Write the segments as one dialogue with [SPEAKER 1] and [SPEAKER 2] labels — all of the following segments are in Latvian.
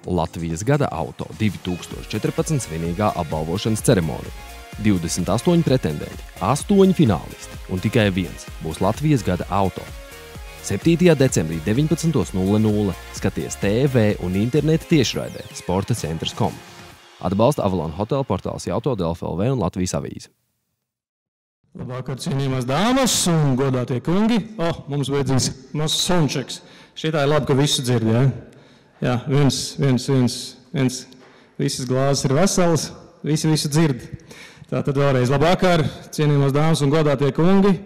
[SPEAKER 1] Latvijas gada auto 2014 svinīgā apbalvošanas ceremonija. 28 pretendenti, 8 finālisti un tikai viens būs Latvijas gada auto. 7. decembrī 19:00 skaties TV un interneta tiešraidē sportacentrs.com. Atbalsta Avalon Hotel portāls Jauto, Delfi LV un Latvijas avīze.
[SPEAKER 2] Labvakar, cienījamās dāmas un godātie kungi. Mums vajadzīs mazs soundchecks. Šitā ir labi, ka visi dzird, ja? Jā, viens. Visas glāzes ir veselas, visi dzird. Tātad vēlreiz labvakar, cienījamās dāmas un godātie kungi.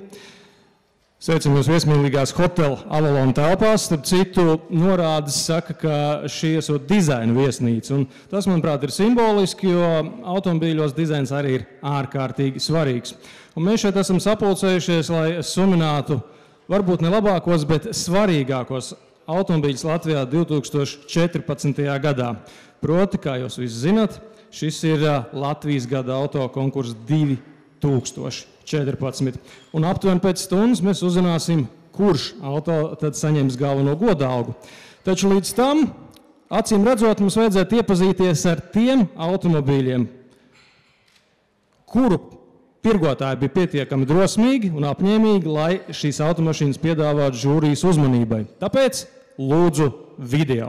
[SPEAKER 2] Sveicam jūs viesmīlīgās hotela Avalon telpās. Starp citu, norādes saka, ka šī esot dizaina viesnīca. Un tas, manuprāt, ir simboliski, jo automobīļos dizains arī ir ārkārtīgi svarīgs. Un mēs šeit esam sapulcējušies, lai suminātu varbūt ne labākos, bet svarīgākos automobīļus Latvijā 2014. gadā. Proti, kā jūs visi zinat, šis ir Latvijas gada auto konkurss 2014. Un aptuveni pēc stundas mēs uzzināsim, kurš auto tad saņems galveno godalgu. Taču līdz tam, acīm redzot, mums vajadzētu iepazīties ar tiem automobīļiem, kuru tirgotāji bija pietiekami drosmīgi un apņēmīgi, lai šīs automašīnas piedāvātu žūrijas uzmanībai. Tāpēc lūdzu video.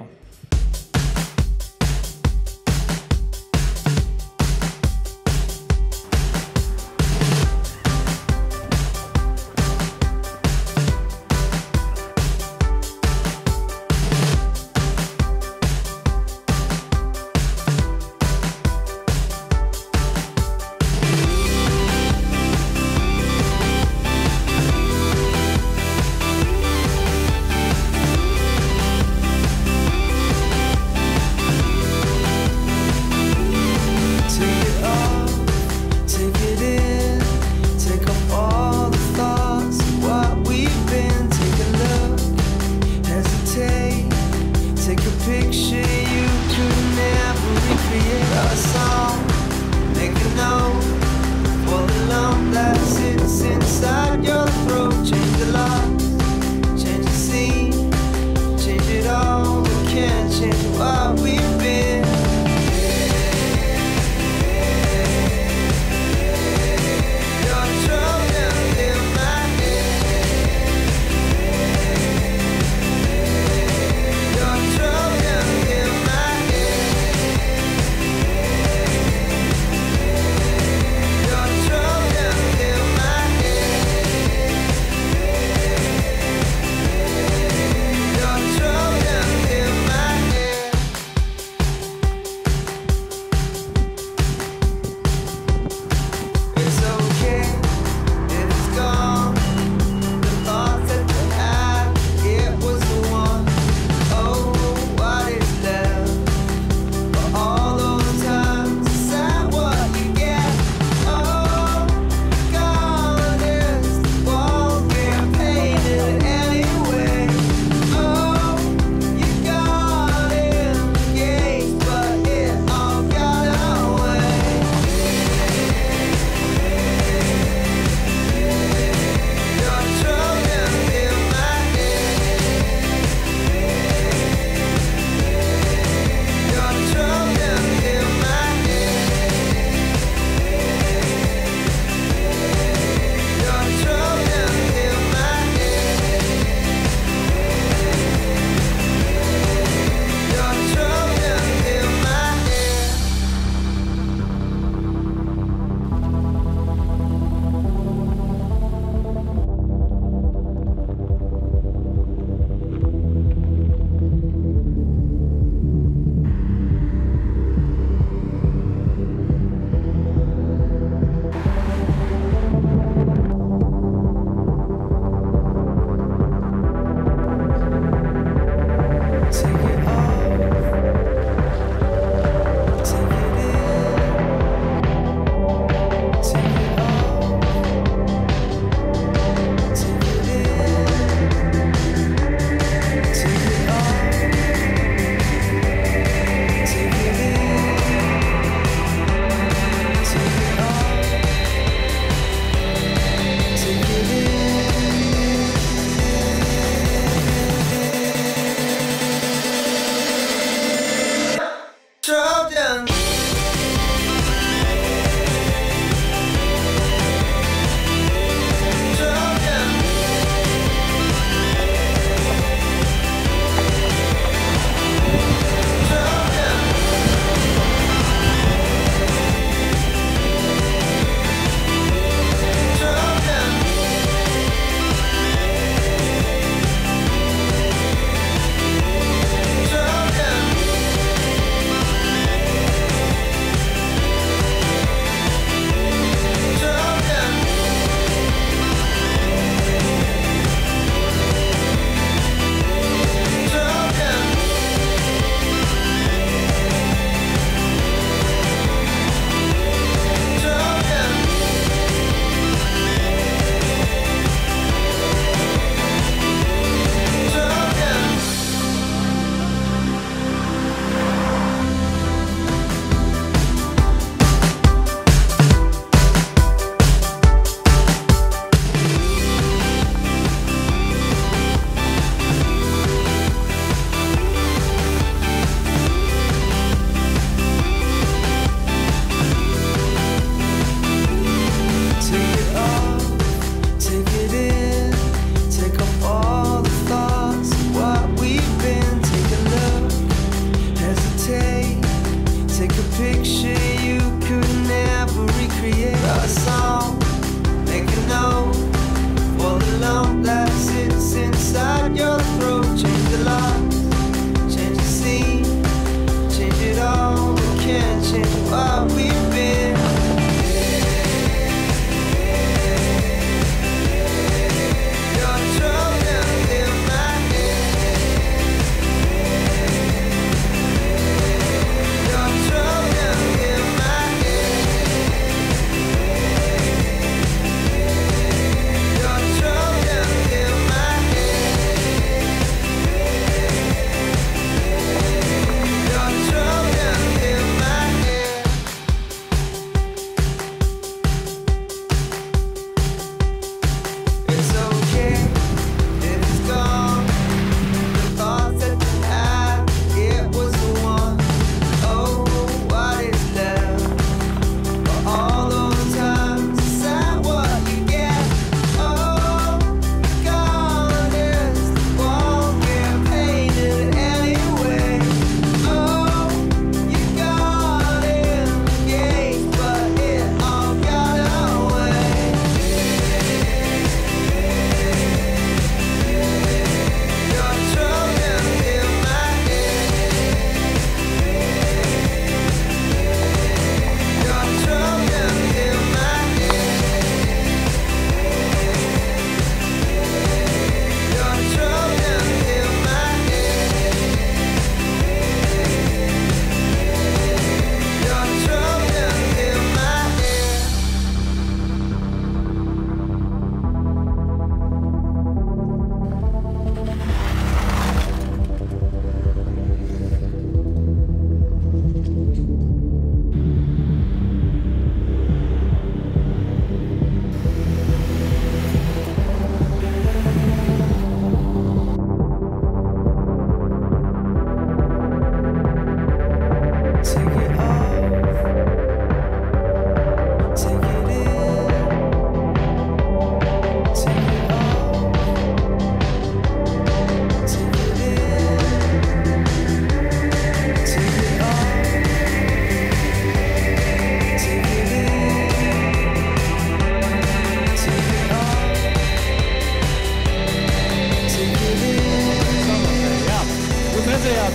[SPEAKER 3] Trojan.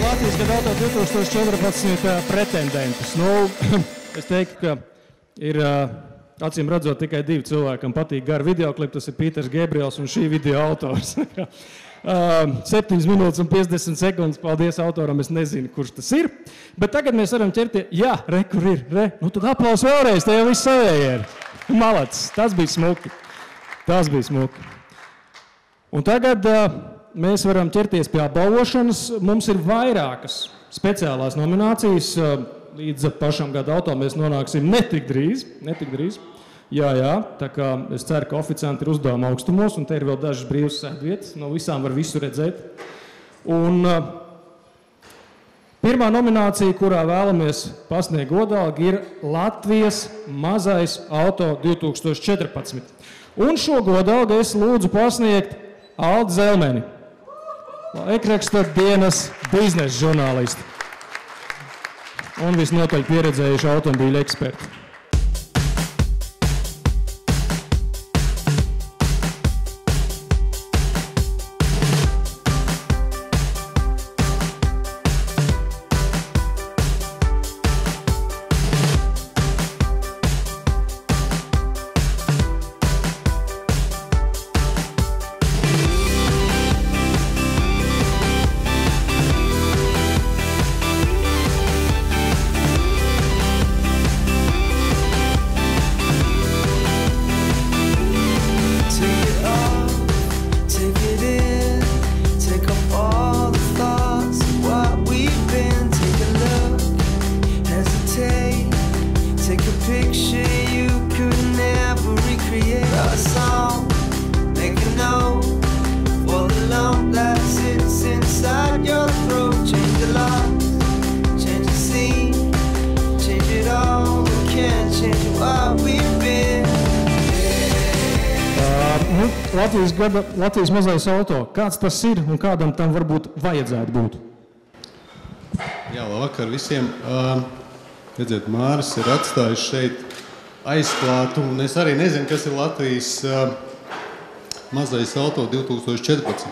[SPEAKER 2] Latvijas gada auto 2014 pretendentus. Nu, es teiktu, ka ir acīm redzot tikai divi cilvēki, kam patīk gari videoklipi, tas ir Pīters Gabriels un šī video autors. 7 minūtes un 50 sekundes, paldies autoram, es nezinu, kurš tas ir. Bet tagad mēs varam ķerties, jā, re, kur ir, re. Nu, tad aplaus vēlreiz, te jau viss savējie ir. Malacis, tas bija smuki. Tas bija smuki. Un tagad mēs varam ķerties pie apbalvošanas. Mums ir vairākas speciālās nominācijas. Līdz pašam gada auto mēs nonāksim netik drīz. Jā, tā kā es ceru, ka oficianti ir uzdevuma augstumos, un te ir vēl dažas brīvas sēdvietas. No visām var visu redzēt. Un Pirmā nominācija, kurā vēlamies pasniegt godalgu, ir Latvijas mazais auto 2014. Un šo godalgu es lūdzu pasniegt Aldi Zelmeni, laikraksta dienas biznesa žurnālisti un visnotaļ pieredzējuši automobīļu eksperti. Latvijas mazais auto. Kāds tas ir un kādam tam varbūt vajadzētu būt?
[SPEAKER 3] Jā, labvakar visiem. Redziet, Māris ir atstājis šeit aizklātu, un es arī nezinu, kas ir Latvijas mazais auto 2014.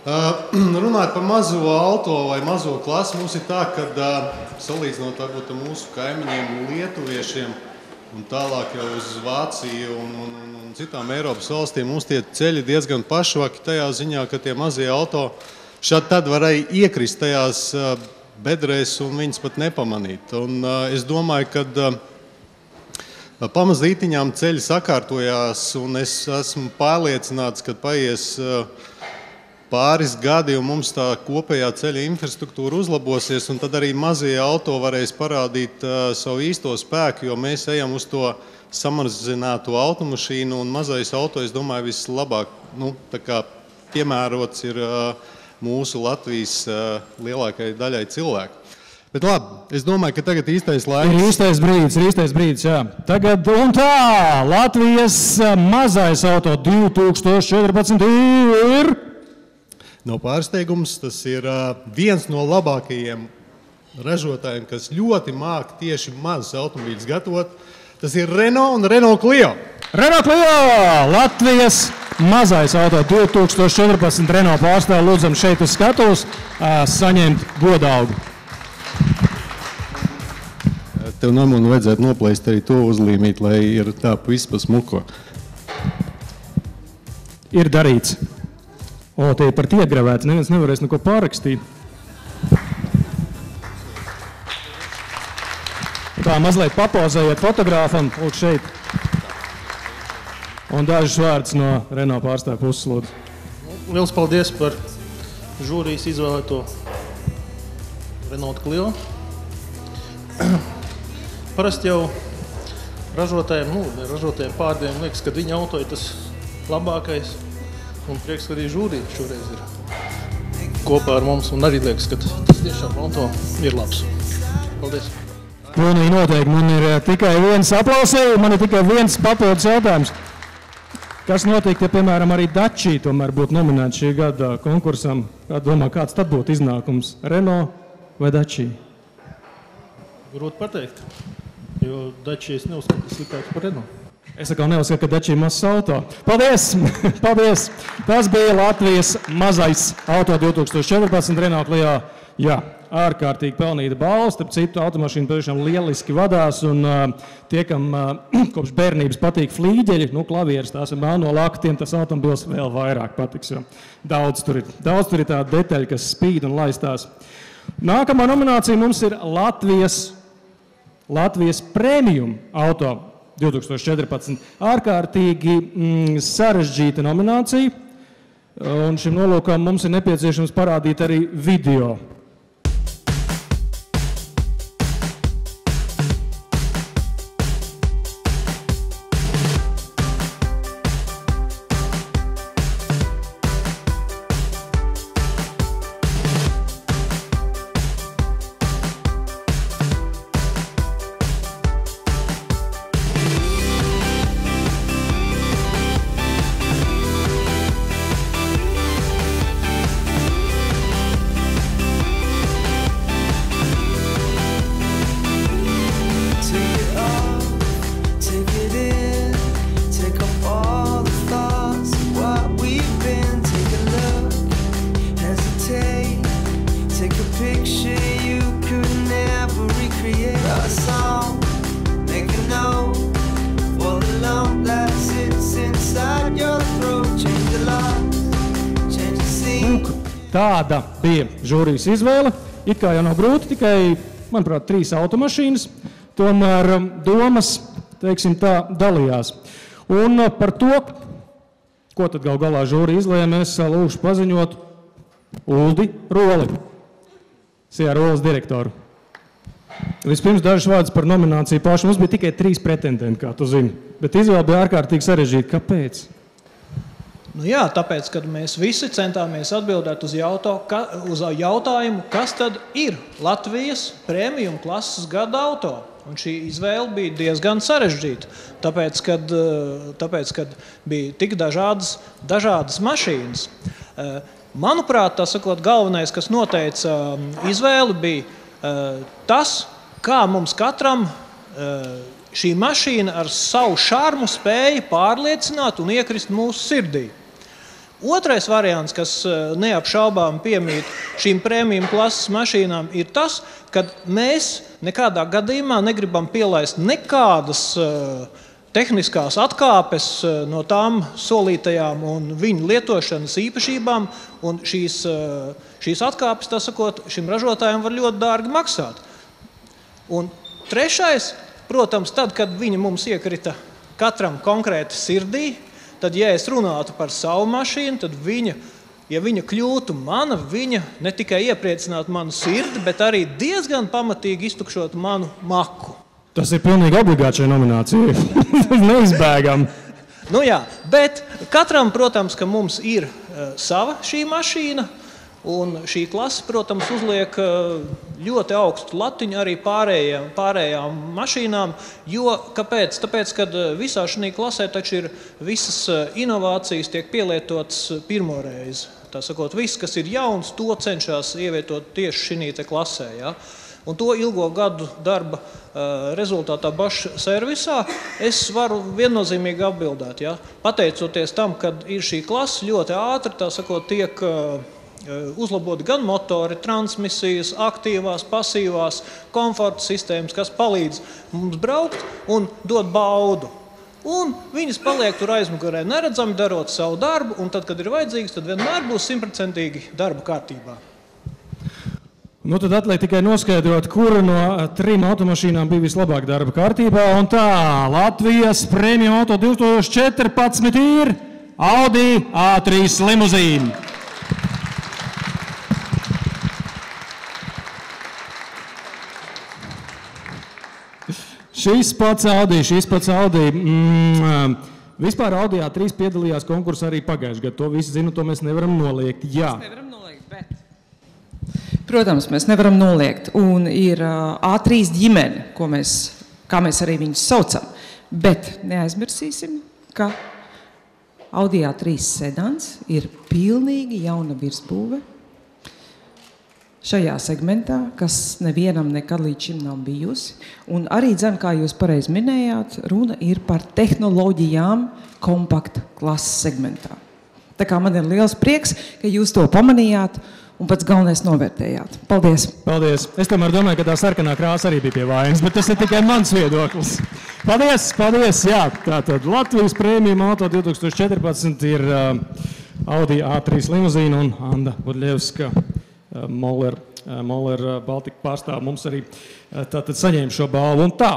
[SPEAKER 3] Runājot par mazo auto vai mazo klasi, mums ir tā, ka salīdzinot varbūt ar mūsu kaimiņiem lietuviešiem un tālāk jau uz Vāciju un citām Eiropas valstīm, mums tie ceļi diezgan pašvaki tajā ziņā, ka tie mazie auto šādi tad varēja iekrist tajās bedrēs un viņas pat nepamanīt. Un es domāju, ka pamazītiņām ceļi sakārtojās, un es esmu pārliecināts, ka paies pāris gadi, un mums tā kopējā ceļa infrastruktūra uzlabosies, un tad arī mazie auto varēs parādīt savu īsto spēku, jo mēs ejam uz to samazinātu automašīnu, un mazais auto, es domāju, vislabāk piemērots ir mūsu Latvijas lielākajai daļai cilvēku. Bet labi, es domāju, ka tagad īstais laiks.
[SPEAKER 2] Ir īstais brīdis, jā. Tagad un tā, Latvijas mazais auto 2014 ir...
[SPEAKER 3] Nav pārsteigums, tas ir viens no labākajiem ražotājiem, kas ļoti māk tieši mazus automobīļus gatavot. Tas ir Renault un Renault Clio.
[SPEAKER 2] Renault Clio! Latvijas mazais auto 2014 Renault pārstāv lūdzam šeit uz skatuves saņemt godalgu.
[SPEAKER 3] Tev namunu vajadzētu noplēst arī to uzlīmīt, lai ir tā viss pa smuko.
[SPEAKER 2] Ir darīts. O, tie ir par tiegravēts, neviens nevarēs neko pārrakstīt. Tā mazliet papauzējiet fotogrāfam, lūk šeit. Un dažas vārds no Renault pārstāvja puses, lūdzu.
[SPEAKER 4] Liels paldies par žūrijas izvēlēto Renault Clio. Parasti jau ražotājiem pārdiem liekas, ka viņa auto ir tas labākais. Un prieks, ka arī žūrija šoreiz ir kopā ar mums. Un arī liekas, ka tas tiešām auto ir labs. Paldies!
[SPEAKER 2] Pilnīgi noteikti. Man ir tikai viens aplausījums, man ir tikai viens papildus jautājums. Kas notiek, ja, piemēram, arī Dacia tomēr būtu nominēta šī gada konkursam? Domā, kāds tad būtu iznākums? Renault vai Dacia?
[SPEAKER 4] Grūti pateikt, jo Dacia es neuzskatu sliktāks par Renault.
[SPEAKER 2] Es atkal neuzskatu, ka Dacia ir mazs auto. Paldies! Paldies! Tas bija Latvijas mazais auto 2014 Renault Clio. Jā, ārkārtīgi pelnīta balva, starp citu automašīna patiešām lieliski vadās, un tie, kam kopš bērnības patīk flīģeļi, klavieres, tās ir melno laka, tiem tas automobils vēl vairāk patiks, jo daudz tur ir tāda detaļa, kas spīd un laistās. Nākamā nominācija mums ir Latvijas premium auto 2014. Ārkārtīgi sarežģīta nominācija, un šim nolūkam mums ir nepieciešams parādīt arī video. kāda bija žūrijas izvēle. It kā jau nav grūti, tikai, manuprāt, 3 automašīnas, tomēr domas, teiksim tā, dalījās. Un par to, ko tad gal galā žūrija izlēma, es lūgšu paziņot Uldi Roli, SIA Roles direktoru. Vispirms dažas vārdas par nomināciju pašu. Mums bija tikai 3 pretendenti, kā tu zini, bet izvēle bija ārkārtīgi sarežģīta. Kāpēc?
[SPEAKER 4] Nu jā, tāpēc, kad mēs visi centāmies atbildēt uz jautājumu, kas tad ir Latvijas premium klases gada auto. Un šī izvēle bija diezgan sarežģīta, tāpēc, kad bija tik dažādas mašīnas. Manuprāt, tā sakot, galvenais, kas noteica izvēli, bija tas, kā mums katram šī mašīna ar savu šarmu spēja pārliecināt un iekrist mūsu sirdī. Otrais variants, kas neapšaubām piemīt šīm premium klases mašīnām, ir tas, ka mēs nekādā gadījumā negribam pielaist nekādas tehniskās atkāpes no tām solītajām un viņu lietošanas īpašībām, un šīs atkāpes, tā sakot, šim ražotājiem var ļoti dārgi maksāt. Un trešais, protams, tad, kad viņa mums iekrita katram konkrēti sirdī, tad, ja es runātu par savu mašīnu, tad ja viņa kļūtu mana, viņa ne tikai iepriecinātu manu sirdi, bet arī diezgan pamatīgi iztukšotu manu maku.
[SPEAKER 2] Tas ir pilnīgi obligāti šai nominācijai. Neizbēgam.
[SPEAKER 4] Nu jā, bet katram, protams, ka mums ir sava šī mašīna, un šī klase, protams, uzliek ļoti augstu latiņu arī pārējām mašīnām, jo kāpēc? Tāpēc, kad visā šī klasē taču ir visas inovācijas tiek pielietotas pirmo reizi. Tā sakot, viss, kas ir jauns, to cenšas ievietot tieši šī klasē, ja? Un to ilgo gadu darba rezultātā Bosch servisā es varu viennozīmīgi atbildēt. Ja? Pateicoties tam, kad ir šī klase ļoti ātri, tā sakot, tiek uzlabot gan motori, transmisijas, aktīvās, pasīvās, komforta sistēmas, kas palīdz mums braukt un dot baudu. Un viņas paliek tur aizmugurē neredzami, darot savu darbu, un tad, kad ir vajadzīgs, tad vienmēr būs 100% darba kārtībā.
[SPEAKER 2] Nu, tad atliek tikai noskaidrot, kura no 3 automašīnām bija vislabāk darba kārtībā. Un tā, Latvijas premium auto 2014 ir Audi A3 limuzīna. Šis pats Audi. Vispār Audi A3 piedalījās konkursā arī pagājušajā gadā. To visi zinu, to mēs nevaram noliegt. Jā.
[SPEAKER 5] Mēs nevaram noliegt, bet... Protams, mēs nevaram noliegt, un ir A3 ģimene, kā mēs arī viņus saucam. Bet neaizmirsīsim, ka Audi A3 sedans ir pilnīgi jauna virsbūve šajā segmentā, kas nevienam nekad līdz šim nav bijusi. Un arī, kā jūs pareizi minējāt, runa ir par tehnoloģijām kompakta klases segmentā. Tā kā man ir liels prieks, ka jūs to pamanījāt un pats galvenais novērtējāt. Paldies!
[SPEAKER 2] Paldies! Es tomēr domāju, ka tā sarkanā krāsa arī bija pie vainas, bet tas ir tikai mans viedoklis. Paldies! Jā, tātad Latvijas premium auto 2014 ir Audi A3 limuzīna un Anda Budļevska Moller Baltika pārstāv mums arī tātad saņēma šo balvu. Un tā,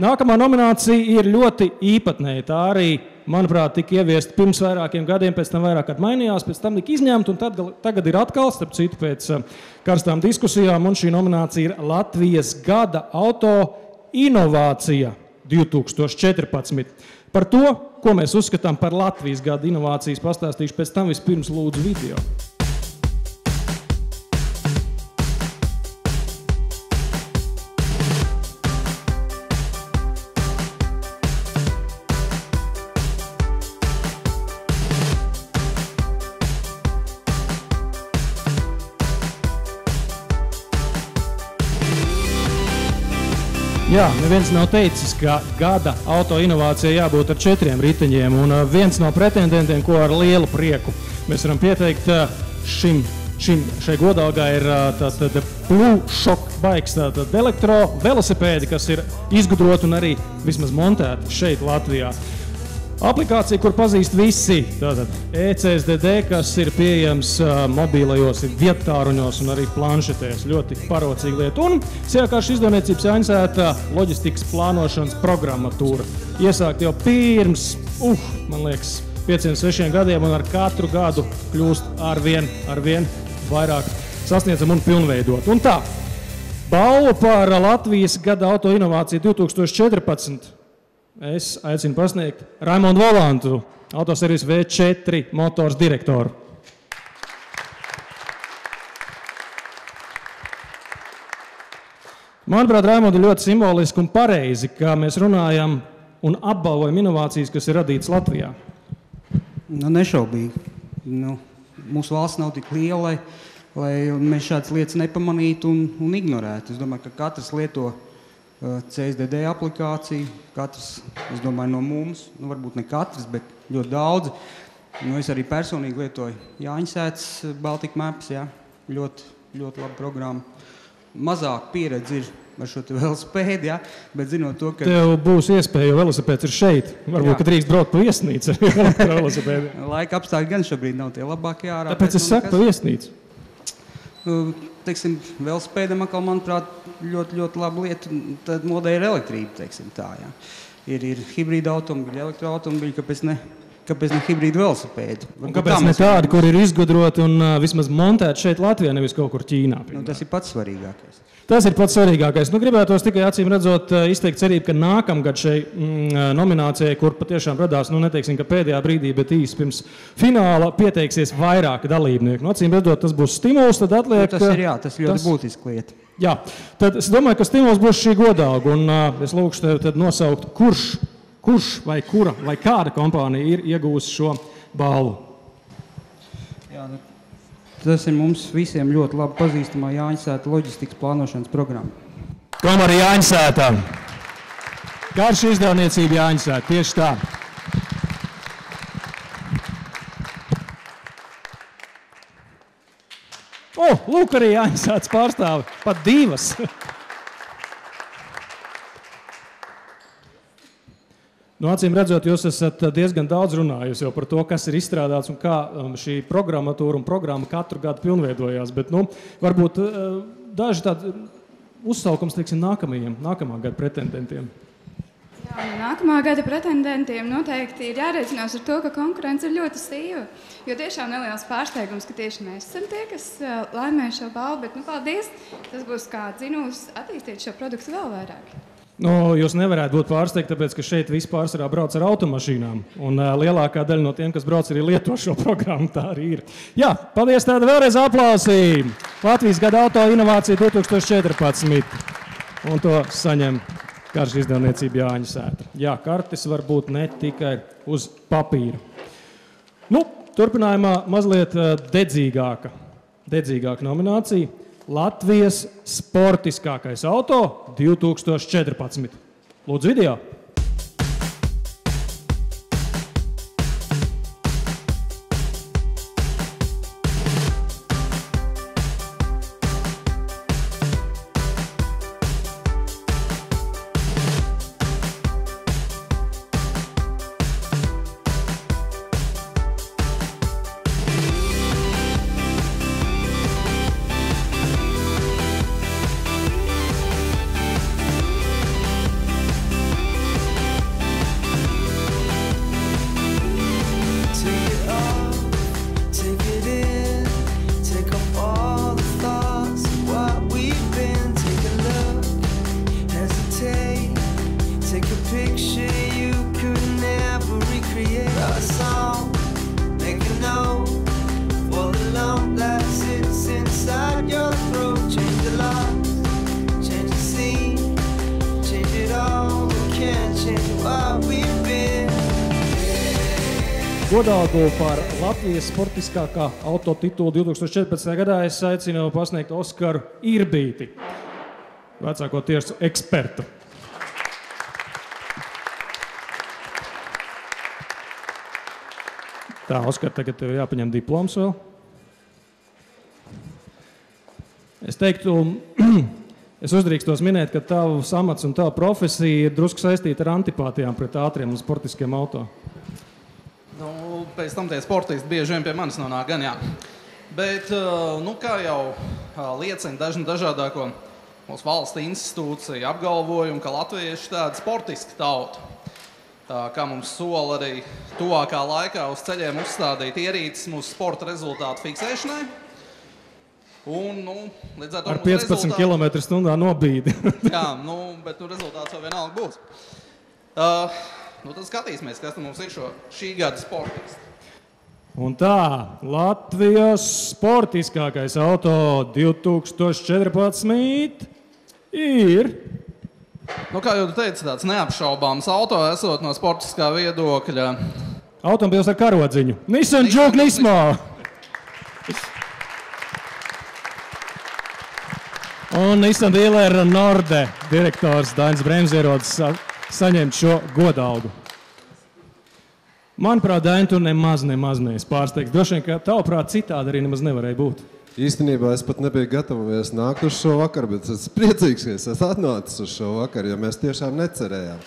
[SPEAKER 2] nākamā nominācija ir ļoti īpatnēja. Tā arī, manuprāt, tika ieviesta pirms vairākiem gadiem, pēc tam vairāk kārt mainījās, pēc tam tika izņemta, un tagad ir atkal, starp citu, pēc karstām diskusijām, un šī nominācija ir Latvijas gada auto inovācija 2014. Par to, ko mēs uzskatām par Latvijas gada inovācijas, pastāstīšu pēc tam vispirms lūdzu video. Jā, neviens nav teicis, ka gada auto inovācija jābūt ar 4 riteņiem, un viens no pretendentiem, ko ar lielu prieku mēs varam pieteikt šai godalgā ir tātad Blue Shock bikes, tātad elektro velosipēdi, kas ir izgudroti un arī vismaz montēti šeit Latvijā. Aplikācija, kur pazīst visi, tātad ECSDD, kas ir pieejams mobilajos vietāruņos un arī planšetēs. Ļoti parocīga lieta. Un Siekāršu izdevniecības Jāņsēta loģistikas plānošanas programmatūra. Iesākt jau pirms, man liekas, 5-6 gadiem un ar katru gadu kļūst arvien vairāk sasniedzam un pilnveidot. Un tā, balvu par Latvijas gada autoinovāciju 2014. Es aicinu pasniegt Raimondu Volantu, autoservis V4 motors direktoru. Manuprāt, Raimondu, ļoti simboliski un pareizi, kā mēs runājam un apbalvojam inovācijas, kas ir radītas Latvijā.
[SPEAKER 6] Nešaubīgi. Mūsu valsts nav tik liela, lai mēs šādas lietas nepamanītu un ignorētu. Es domāju, ka katrs lieto CSDD aplikāciju, katrs, es domāju, no mums, varbūt ne katrs, bet ļoti daudzi. Es arī personīgi lietoju Jāņsētas Baltic Maps, ļoti laba programma. Mazāk pieredze ir ar šo te velosipēdu, bet zinot to, ka...
[SPEAKER 2] Tev būs iespēja, jo velosipēds ir šeit. Varbūt, ka drīkst braukt pa viesnīcu ar velosipēdu.
[SPEAKER 6] Laika apstākļi gan šobrīd nav tie labākie ārā.
[SPEAKER 2] Tāpēc es saku pa viesnīcu.
[SPEAKER 6] Teiksim, velosipēdam atkal, manuprāt, ļoti laba lieta, tad modē ir elektrība, teiksim tā, Ir hibrīda automobiļi, elektroautomobiļi, kāpēc ne hibrīda velosipēdi?
[SPEAKER 2] Un kāpēc ne tādi, kur ir izgudroti un vismaz montēti šeit Latvijā, nevis kaut kur Ķīnā?
[SPEAKER 6] Tas ir pats svarīgākais.
[SPEAKER 2] Tas ir pats svarīgākais. Gribētos tikai acīm redzot izteikt cerību, ka nākamgad šai nominācijai, kur patiešām radās, neteiksim, ka pēdējā brīdī, bet īsi pirms fināla pieteiksies vairāk dalībnieku. Acīm redzot, tas būs stimuls, tad atliek...
[SPEAKER 6] Tas ļoti būtiski lieta.
[SPEAKER 2] Jā, tad es domāju, ka stimuls būs šī godalga, un es lūkšu tev tad nosaukt, kurš vai kura vai kāda kompānija ir iegūsi šo balvu.
[SPEAKER 6] Tas ir mums visiem ļoti labi pazīstamā Jāņsēta loģistikas plānošanas programma.
[SPEAKER 2] Tomēr Jāņsēta. Garša izdevniecība Jāņsēta, tieši tā. Lūk, arī Jāņsētas pārstāvi, pat divas. Acīm redzot, jūs esat diezgan daudz runājusi jau par to, kas ir izstrādāts un kā šī programmatūra un programma katru gadu pilnveidojās, bet varbūt daži tādi uzsaukums, teiksim, nākamā gada pretendentiem.
[SPEAKER 7] Nākamā gada pretendentiem noteikti ir jārēķinās ar to, ka konkurence ir ļoti sīva, jo tiešām neliels pārsteigums, ka tieši mēs esam tie, kas laimē šo balvu, bet paldies, tas būs kā dzinūs attīstīt šo produktu vēl vairāk.
[SPEAKER 2] Jūs nevarētu būt pārsteigti, tāpēc, ka šeit visi pārsvarā brauc ar automašīnām, un lielākā daļa no tiem, kas brauc, arī lieto šo programmu, tā arī ir. Jā, paldies, tāda vēlreiz aplausī! Latvijas gada auto inovācija 2014, un to saņem Garša izdevniecība Jāņsēta. Jā, kartes var būt ne tikai uz papīra. Turpinājumā mazliet dedzīgāka nominācija. Latvijas sportiskākais auto 2014. Lūdzu video. Godalgu par Latvijas sportiskākā auto titulu 2014. gadā es aicinu pasniegt Oskaru Irbīti, vecāko tiesu ekspertu. Tā, Oskar, tagad tev jāpaņem diploms vēl. Es teiktu, es uzdrīkstos minēt, ka tavu samats un tava profesija ir drusku saistīta ar antipātijām pret ātriem un sportiskiem auto.
[SPEAKER 8] pēc tam tie sportisti bieži vien pie manis nonāk gan, jā. Bet, kā jau liecina dažādāko mūsu valsts institūciju apgalvojumu, ka latvieši tāda sportiska tauta, kā mums sola arī tuvākā laikā uz ceļiem uzstādīt ierīces mūsu sporta rezultātu fiksēšanai. Un, līdz ar to
[SPEAKER 2] ar 15 km/h nobīdi.
[SPEAKER 8] Jā, bet rezultāts jau vienalga būs. Tad skatīsimies, kas mums ir šī gada sportisti.
[SPEAKER 2] Un tā, Latvijas sportiskākais auto 2014 ir...
[SPEAKER 8] Kā jau tu teici, tāds neapšaubāms auto, esot no sportiskā viedokļa.
[SPEAKER 2] Automobils ar karodziņu. Nissan Juke Nismo! Un Nissan Dealer Norde direktors Dainis Bremzierods saņemt šo godalgu. Manuprāt, Daini, tu nemaz neesi pārsteigts. Droši vien, ka tavuprāt citādi arī nemaz nevarēja būt.
[SPEAKER 9] Īstenībā es pat nebiju gatavojies nākt uz šo vakaru, bet es priecīgs, ka es esmu atnācis uz šo vakaru, jo mēs tiešām necerējām.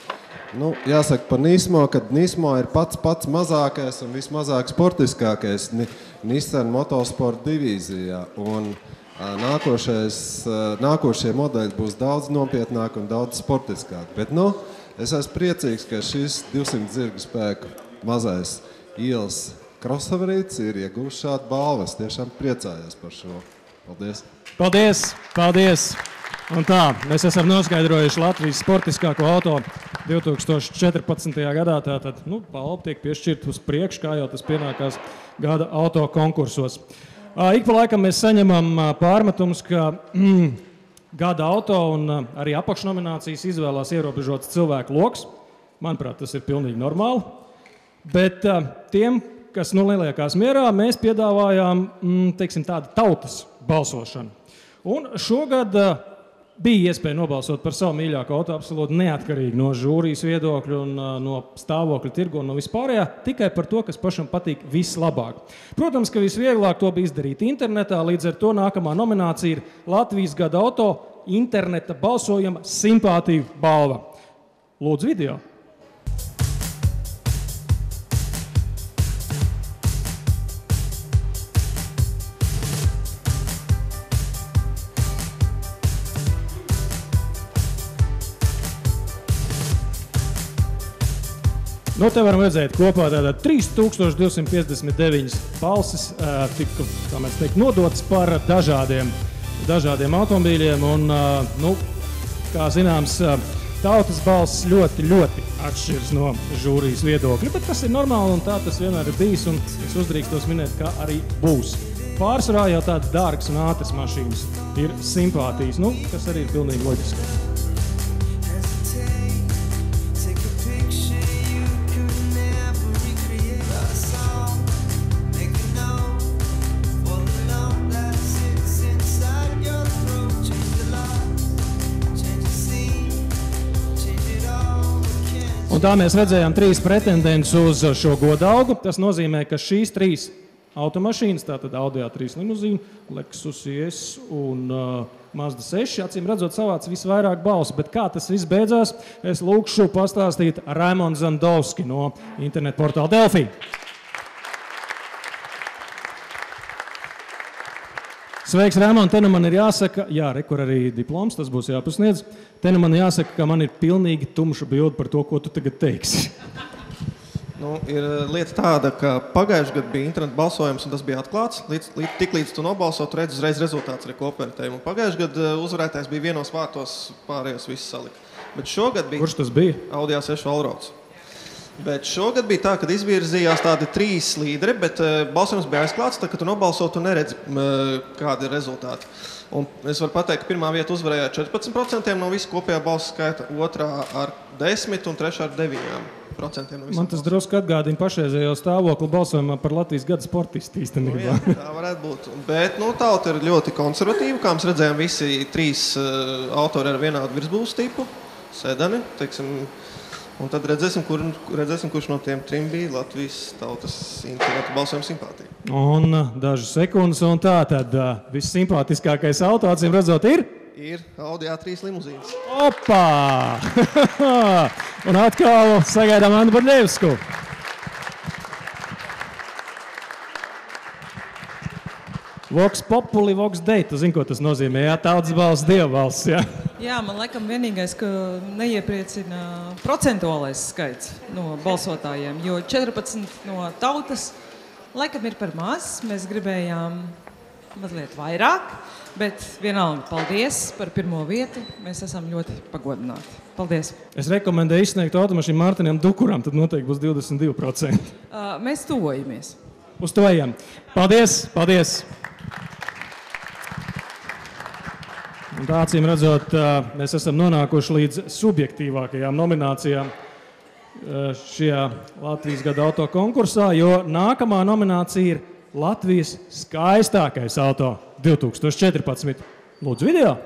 [SPEAKER 9] Jāsaka par Nismo, ka Nismo ir pats mazākais un vismazāk sportiskākais Nissan Motorsport divīzijā. Un nākošie modeļi būs daudz nopietnāki un daudz sportiskāki. Bet, es esmu priecīgs, ka šis 200 zirgu spēku mazais ielas crossoverīts ir iegūst šādu balvu. Es tiešām priecājos par šo. Paldies!
[SPEAKER 2] Paldies! Un tā, mēs esam noskaidrojuši Latvijas sportiskāko auto 2014. gadā. Tātad, balva tiek piešķirta uz priekšu, kā jau tas pienākās gada auto konkursos. Ik pa laikam mēs saņemam pārmetumus, ka gada auto un arī apakšnominācijas izvēlās ierobežots cilvēku loks. Manuprāt, tas ir pilnīgi normāli. Bet tiem, kas lielākās mierā, mēs piedāvājām, tādu tautas balsošanu. Un šogad bija iespēja nobalsot par savu mīļāko auto absolūti neatkarīgi no žūrijas viedokļa un no stāvokļa tirgu un no vispārējā, tikai par to, kas pašam patīk vislabāk. Protams, ka visvieglāk to bija izdarīt internetā, līdz ar to nākamā nominācija ir Latvijas gada auto interneta balsojuma simpātiju balva. Lūdzu video. Te varam redzēt kopā 3259 balsis tika, kā mēs teikt, nodotas par dažādiem automobīļiem. Un, kā zināms, tautas balss ļoti atšķiras no žūrijas viedokļa, bet tas ir normāli un tā tas vienmēr ir bijis, un es uzdrīkstos minēt, kā arī būs. Pārsvarā jau tādas dārgas un ātras mašīnas ir simpātijas, kas arī ir pilnīgi loģiski. Un tā mēs redzējām 3 pretendentus uz šo godalgu. Tas nozīmē, ka šīs 3 automašīnas, tātad Audi A3 limuzīna, Lexus IS un Mazda 6, acīm redzot, savāc visvairāk balsu. Bet kā tas viss beidzās, es lūkšu pastāstīt Raimondu Zandovski no internetu portāla Delfi. Sveiks, Raimond, te man ir jāsaka, kur arī diploms, tas būs jāpasniedz. Te man jāsaka, ka man ir pilnīgi tumša bilde par to, ko tu tagad teiksi.
[SPEAKER 10] Ir lieta tāda, ka pagājušajā gadā bija internetu balsojums, un tas bija atklāts. Tiklīdz tu nobalso, tu redzi uzreiz rezultāts arī kopvērtējumu. Pagājušajā gadā uzvarētājs bija vienos vārtos, pārējos visus salika. Bet šogad bija...
[SPEAKER 2] Kurš tas bija?
[SPEAKER 10] Audi A6 Allroads. Bet šogad bija tā, kad izvirzījās tādi 3 līderi, bet balsojums bija aizklāts, tad, kad tu nobalso, tu neredzi, kādi ir rezultāti. Un es varu pateikt, ka pirmā vieta uzvarēja 14% no visu kopējā balsu skaita, otrā ar 10% un trešā ar 9% no visu.
[SPEAKER 2] Man tas drusku atgādina pašreizējo stāvokli balsojumā par Latvijas gada sportistu īstenībā.
[SPEAKER 10] Jā, tā varētu būt. Bet tauta ir ļoti konservatīva, kā mēs redzējām, visi 3 autori ar vienādu virsbūves tipu, sedani, teiksim. Un tad redzēsim, kurš no tiem 3 bija Latvijas tautas internetu balsojuma simpātija. Un
[SPEAKER 2] dažas sekundes, un tā tad vissimpātiskākais auto, acīm redzot, ir?
[SPEAKER 10] Ir Audi A3 limuzīnas.
[SPEAKER 2] Opā! Un atkal sagaidām Annu Barļevsku. Vox populi, vox dei. Tu zini, ko tas nozīmē, jā? Tautas balss, Dieva balss, jā?
[SPEAKER 5] Jā, man laikam vienīgais, ka neiepriecina procentuālais skaits no balsotājiem, jo 14 no tautas laikam ir par maz. Mēs gribējām mazliet vairāk, bet vienalga paldies par pirmo vietu. Mēs esam ļoti pagodināti. Paldies.
[SPEAKER 2] Es rekomendēju izsniegt automašīnu Mārtiņam Dukuram, tad noteikti būs 22%.
[SPEAKER 5] Mēs tuvojamies.
[SPEAKER 2] Uz to ejam. Paldies, paldies. Un tā acīm redzot, mēs esam nonākuši līdz subjektīvākajām nominācijām šajā Latvijas gada auto konkursā, jo nākamā nominācija ir Latvijas skaistākais auto 2014. Lūdzu, video!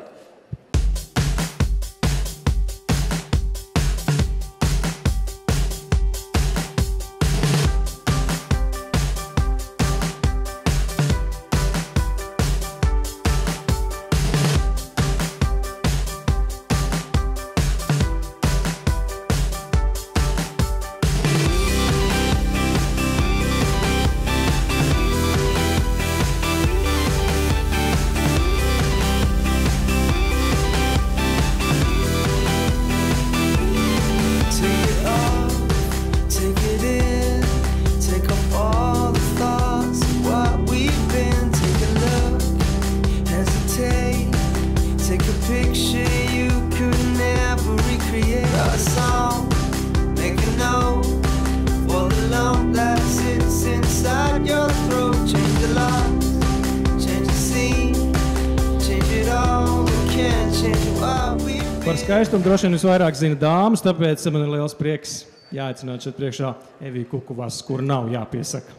[SPEAKER 2] Par skaistumu droši vien visvairāk zina dāmas, tāpēc man ir liels prieks jāaicināt šeit priekšā Eviju Kukuvas, kur nav jāpiesaka.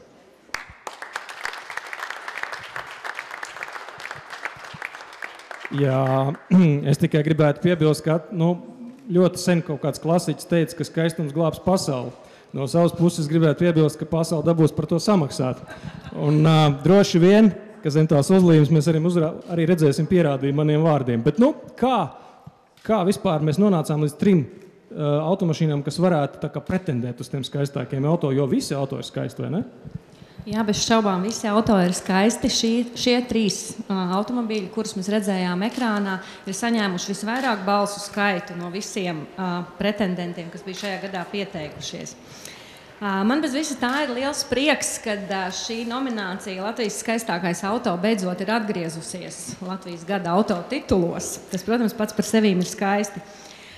[SPEAKER 2] Jā, es tikai gribētu piebilst, ka ļoti sen kaut kāds klasiķis teica, ka skaistums glābs pasauli. No savas puses gribētu piebilst, ka pasauli dabūs par to samaksāt. Un droši vien, ka zem tās uzlīmes mēs arī redzēsim pierādījumu maniem vārdiem. Bet kā vispār mēs nonācām līdz 3 automašīnām, kas varētu tā kā pretendēt uz tiem skaistākiem auto, jo visi auto ir skaisti, vai ne?
[SPEAKER 11] Jā, bez šaubām visi auto ir skaisti. Šie 3 automobīļi, kurus mēs redzējām ekrānā, ir saņēmuši visvairāk balsu skaitu no visiem pretendentiem, kas bija šajā gadā pieteikušies. Man bez visa tā ir liels prieks, kad šī nominācija Latvijas skaistākais auto beidzot ir atgriezusies Latvijas gada auto titulos. Tas, protams, pats par sevīm ir skaisti.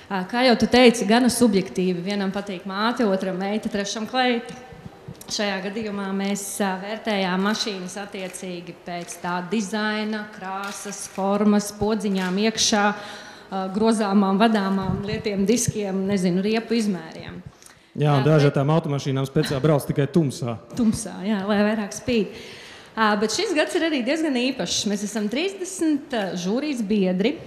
[SPEAKER 11] Kā jau tu teici, gana subjektīvi. Vienam patīk māte, otram meita, trešam kleita. Šajā gadījumā mēs vērtējām mašīnas attiecīgi pēc tā dizaina, krāsas, formas, podziņām iekšā, grozāmām, vadāmām lietiem, diskiem, riepu izmēriem.
[SPEAKER 2] Jā, un daži tām automašīnām speciāli brauc tikai tumsā.
[SPEAKER 11] Tumsā, jā, lai vairāk spīd. Bet šis gads ir arī diezgan īpašs. Mēs esam 30 žūrijas biedri,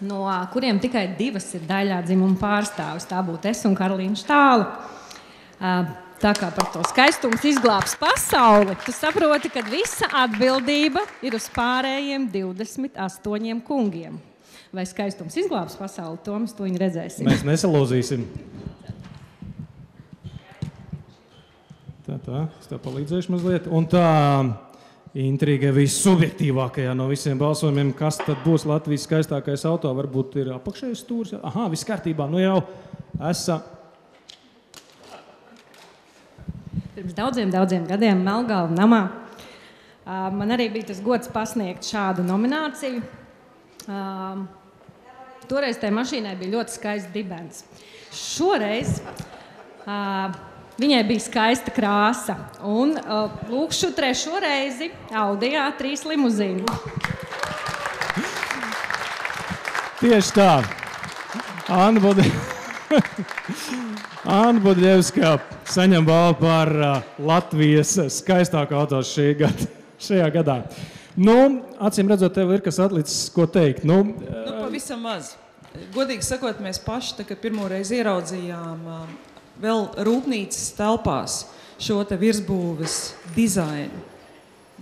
[SPEAKER 11] no kuriem tikai 2 ir daļā dzimuma pārstāvis. Tā būtu es un Karolīna Štāla. Tā kā par to skaistums izglābs pasauli, tu saproti, ka visa atbildība ir uz pārējiem 28 kungiem. Vai skaistums izglābs pasauli, to mēs tuņi redzēsim.
[SPEAKER 2] Mēs nesalūzīsim. Tā, es tev palīdzēšu mazliet. Un tā intriga vissubjektīvākajā no visiem balsojumiem, kas tad būs Latvijas skaistākais auto, varbūt ir apakšējais stūrs. Aha, viss kārtībā, jau esam.
[SPEAKER 11] Pirms daudziem gadiem Melngāla namā man arī bija tas gods pasniegt šādu nomināciju. Toreiz tai mašīnai bija ļoti skaists dibens. Šoreiz viņai bija skaista krāsa. Un lūkšu 3. reizi Audi A3 limuzīnu.
[SPEAKER 2] Tieši tā. Anna Budļevska saņem balvu par Latvijas skaistāko auto šajā gadā. Acīm redzot, tev ir kas atlicis, ko teikt.
[SPEAKER 5] Pavisam maz. Godīgi sakot, mēs paši, kad pirmo reizi ieraudzījām vēl rūpnīcas telpās šo te virsbūves dizainu.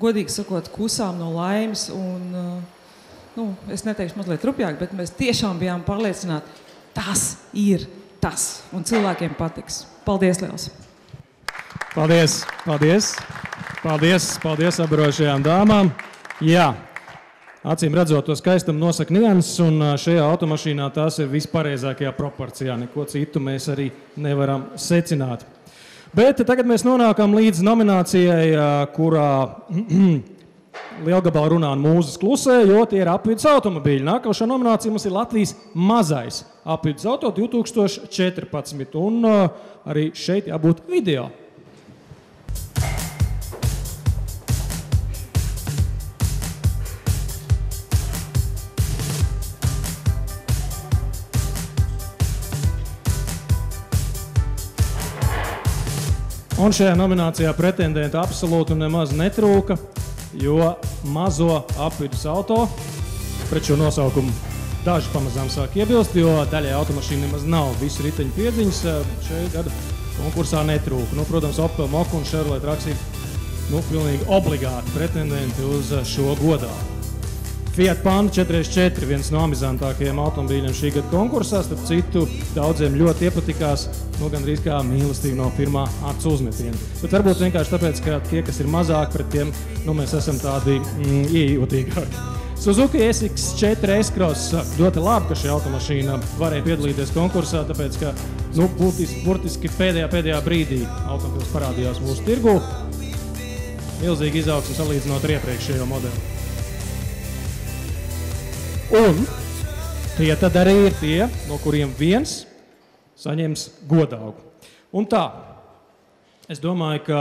[SPEAKER 5] Godīgi sakot, kusām no laimes un, es neteikšu mazliet rupjāk, bet mēs tiešām bijām pārliecināti, tas ir tas, un cilvēkiem patiks. Paldies liels!
[SPEAKER 2] Paldies, paldies! Paldies, paldies apbarošajām dāmām! Jā, acīm redzot, to skaistumu nosaka nianses, un šajā automašīnā tās ir vispareizākajā proporcijā. Neko citu mēs arī nevaram secināt. Bet tagad mēs nonākam līdz nominācijai, kurā lielgabalā runā un mūzes klusē, jo tie ir apvidus automobīļi. Nākošā nominācija mums ir Latvijas mazais apvidus auto 2014, un arī šeit jābūt video. Un šajā nominācijā pretendenti absolūti nemaz netrūka, jo mazo apvidus auto pret šo nosaukumu daži pamazām sāk iebilst, jo daļai automašīna nemaz nav visu riteņu piedziņas. Šeit gada konkursā netrūka. Protams, Opel Mokka un Chevrolet Trax ir pilnīgi obligāti pretendenti uz šo godā. Fiat Panda 4x4, viens no amizantākajiem automobīļiem šī gada konkursā, starp citu, daudziem ļoti iepatikās, gandrīz kā mīlestība no pirmā acu uzmetiena. Bet varbūt vienkārši tāpēc, ka tie, kas ir mazāk pret tiem, mēs esam tādi iejūtīgāki. Suzuki SX4 S-Cross ļoti labi, ka šī automašīna varēja piedalīties konkursā, tāpēc, ka burtiski pēdējā brīdī automobīls parādījās mūsu tirgū. Milzīgi izaugsme salīdzinot ar iepriekšējo modeli. Un tie tad arī ir tie, no kuriem viens saņems godaugu. Un tā, es domāju, ka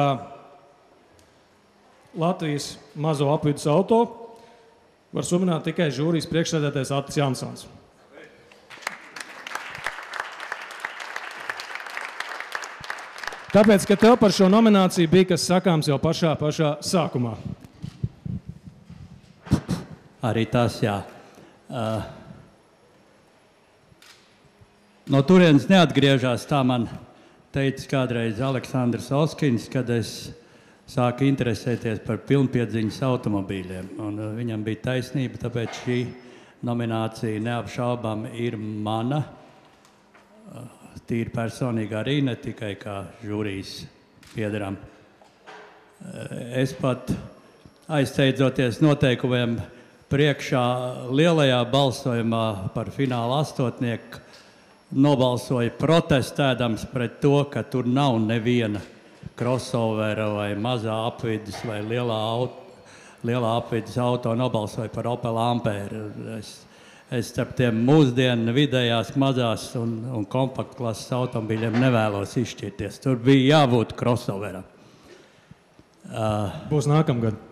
[SPEAKER 2] Latvijas mazo apvidus auto var sumināt tikai žūrijas priekšsēdētājs Atis Jansons. Tāpēc, ka tev par šo nomināciju bija kas sakāms jau pašā sākumā.
[SPEAKER 12] Arī tas, jā. No turienes neatgriežās, tā man teica kādreiz Aleksandrs Oskins, kad es sāku interesēties par pilnpiedziņas automobīļiem. Un viņam bija taisnība, tāpēc šī nominācija neapšaubām ir mana, tīri personīgi arī, ne tikai kā žūrijas piederam. Es pat aizsteidzoties noteikumiem priekšā lielajā balsojumā par fināla astotnieku nobalsoja protestēdams pret to, ka tur nav neviena crossovera vai mazā apvidus vai lielā apvidus auto, nobalsoja par Opel Ampēru. Es starp tiem mūsdienu vidējās mazās un kompaktklases automobīļiem nevēlos izšķirties. Tur bija jābūt crossoveram.
[SPEAKER 2] Būs nākamgad.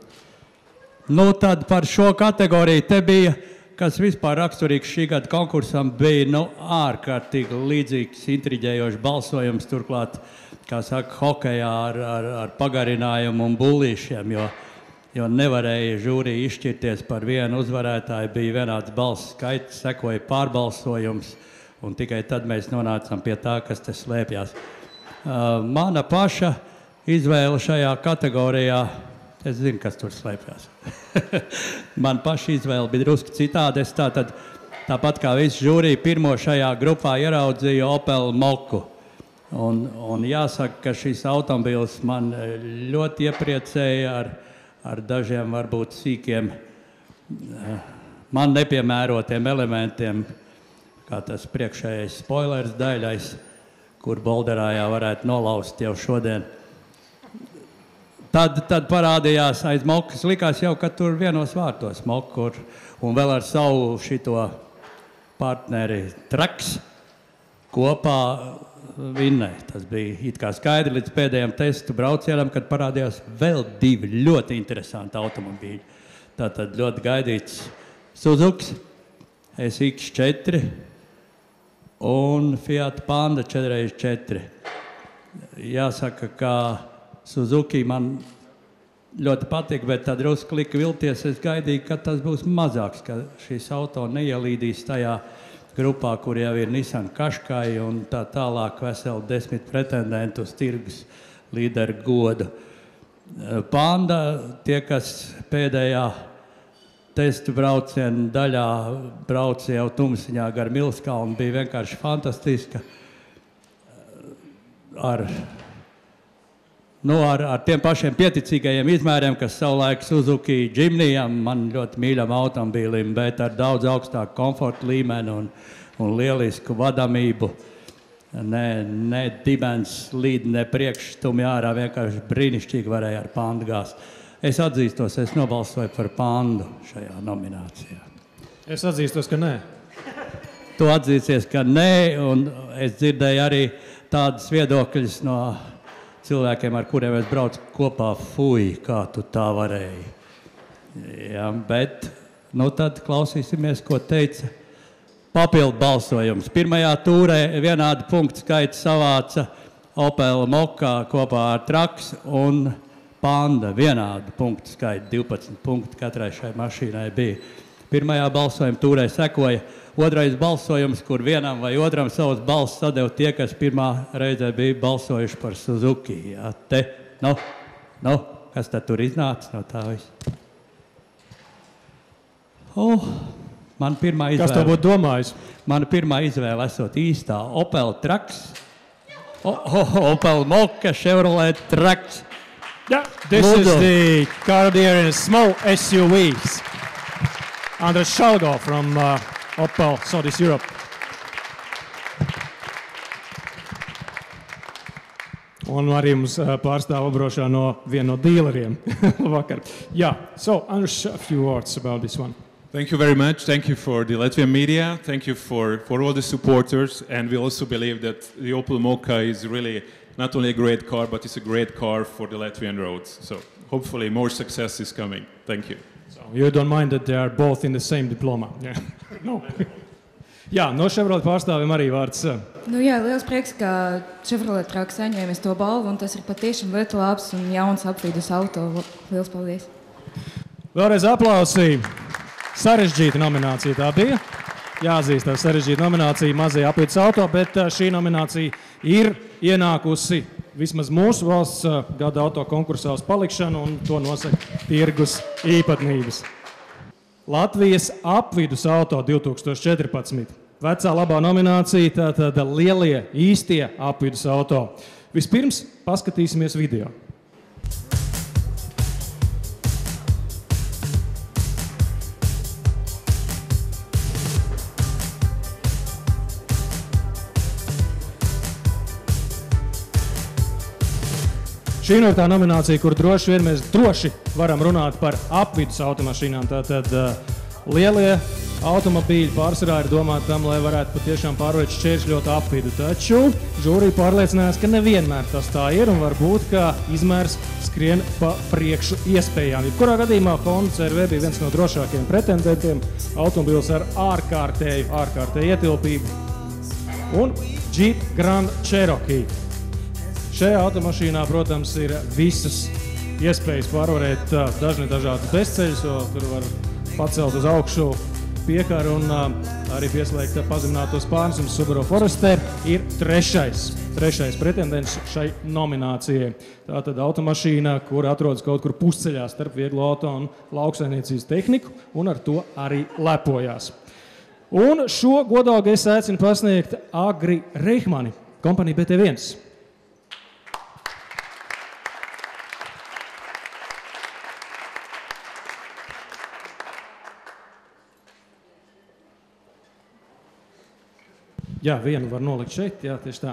[SPEAKER 12] Tad par šo kategoriju te bija, kas vispār raksturīgs šī gada konkursam, bija ārkārtīgi līdzīgs, intriģējošs balsojums, turklāt, kā saka, hokejā ar pagarinājumu un bullīšiem, jo nevarēja žūrija izšķirties par vienu uzvarētāju, bija vienāds balss skaits, sekoja pārbalsojums, un tikai tad mēs nonācām pie tā, kas te slēpjās. Mana paša izvēle šajā kategorijā, es zinu, kas tur slēpjās. Man paša izvēle bija drusku citādi. Es tāpat kā visi žūrija pirmo šajā grupā ieraudzīju Opel Mokku. Un jāsaka, ka šis automobīls man ļoti iepriecēja ar dažiem varbūt sīkiem, man nepiemērotiem elementiem, kā tas priekšējais spoilers daļais, kur Bolderājā varētu nolaust jau šodien. Tad parādījās aiz Mokkas, likās jau, ka tur vienos vārtos Mokku un vēl ar savu šito partneri Trax kopā vinnēja. Tas bija it kā skaidri līdz pēdējiem testu braucienam, kad parādījās vēl divi ļoti interesanti automobīļi. Tātad ļoti gaidīts Suzuki SX4 un Fiat Panda 4x4. Jāsaka, ka Suzuki man ļoti patīk, bet tad drusku lika vilties. Es gaidīju, ka tas būs mazāks, ka šis auto neielīdīs tajā grupā, kur jau ir Nissan Qashqai un tā tālāk veseli 10 pretendentu uz tirgus līderu godu. Panda, tie, kas pēdējā testu braucienu daļā brauca jau tumsiņā gar Milskalnu, bija vienkārši fantastiska. Ar ar tiem pašiem pieticīgajiem izmēriem, kas savulaik Suzuki Jimnyam, man ļoti mīļam automobīlim, bet ar daudz augstāku komforta līmeni un lielisku vadamību. Ne dibens līd, ne priekšstumi ārā, vienkārši brīnišķīgi varēja ar pandu gāzt. Es atzīstos, es nobalsoju par pandu šajā nominācijā.
[SPEAKER 2] Es atzīstos, ka nē.
[SPEAKER 12] Tu atzīsies, ka nē, un es dzirdēju arī tādas viedokļas no cilvēkiem, ar kuriem es braucu kopā, fuj, kā tu tā varēji. Ja, bet, tad klausīsimies, ko teica papildu balsojums. Pirmajā turē vienādi punktu skaitu savāca Opel Mokka kopā ar Traks un Panda. Vienādi punktu skaitu, 12 punkti katrai šai mašīnai bija. Pirmajā balsojuma turē sekoja otrais balsojums, kur vienam vai otram savas balss sadeva tie, kas pirmā reizē bija balsojuši par Suzuki. Ja, kas tad tur iznāca no tā viss? Man pirmā izvēle.
[SPEAKER 2] Kas tev būtu domājis?
[SPEAKER 12] Mana pirmā izvēle esot īstā Opel Traks, Opel Mokka, Chevrolet Traks.
[SPEAKER 2] Yeah, this is the car there in small SUVs. Andres Šalgo from Opel Southeast Europe. Un arī mums pārstāv obrošā no viena no dīleriem. Vakar. Yeah, so Andres, a few words about this one.
[SPEAKER 13] Thank you very much. Thank you for the Latvian media. Thank you for all the supporters. And we also believe that the Opel Mokka is really not only a great car, but it's a great car for the Latvian roads. So hopefully more success is coming. Thank you.
[SPEAKER 2] So you don't mind that they are both in the same diploma? Yeah. No. Jā, no Chevrolet pārstāvim arī vārds.
[SPEAKER 14] Jā, liels prieks, ka Chevrolet Traks saņēmis to balvu, un tas ir patiešām ļoti labs un jauns apvidus auto. Liels paldies!
[SPEAKER 2] Vēlreiz aplausi. Sarežģīta nominācija tā bija. Jāatzīst, tā sarežģīta nominācija mazie apvidus auto, bet šī nominācija ir ienākusi vismaz mūsu valsts gada auto konkursā uz palikšanu, un to nosaka tirgus īpatnības. Latvijas apvidus auto 2014. Vecā labā nominācija, tātad lielie īstie apvidus auto. Vispirms paskatīsimies video. Šī ir tā nominācija, kur droši vien mēs varam runāt par apvidus automašīnām. Tātad lielie automobīļi pārsvarā ir domāti tam, lai varētu patiešām pārvarēt šķēršļot apvidu. Taču žūrija pārliecinājās, ka nevienmēr tas tā ir un varbūt, ka izmērs skrien pa priekšu iespējām. Jebkurā gadījumā Honda CR-V bija viens no drošākajiem pretendentiem. Automobīls ar ārkārtēju ietilpību. Un Jeep Grand Cherokee. Šajā automašīnā, protams, ir visas iespējas pārvarēt dažādas bezceļus, jo tur var pacelt uz augšu piekaru un arī pieslēgt pazeminātos spārnus. Un Subaru Forester ir trešais pretendents šai nominācijai. Tātad automašīna, kur atrodas kaut kur pusceļā starp vieglo auto un lauksaimniecības tehniku, un ar to arī lepojās. Un šo godalgu es aicinu pasniegt Agri Reihmani, kompanija BT1. Jā, vienu var nolikt šeit, jā, tieši tā.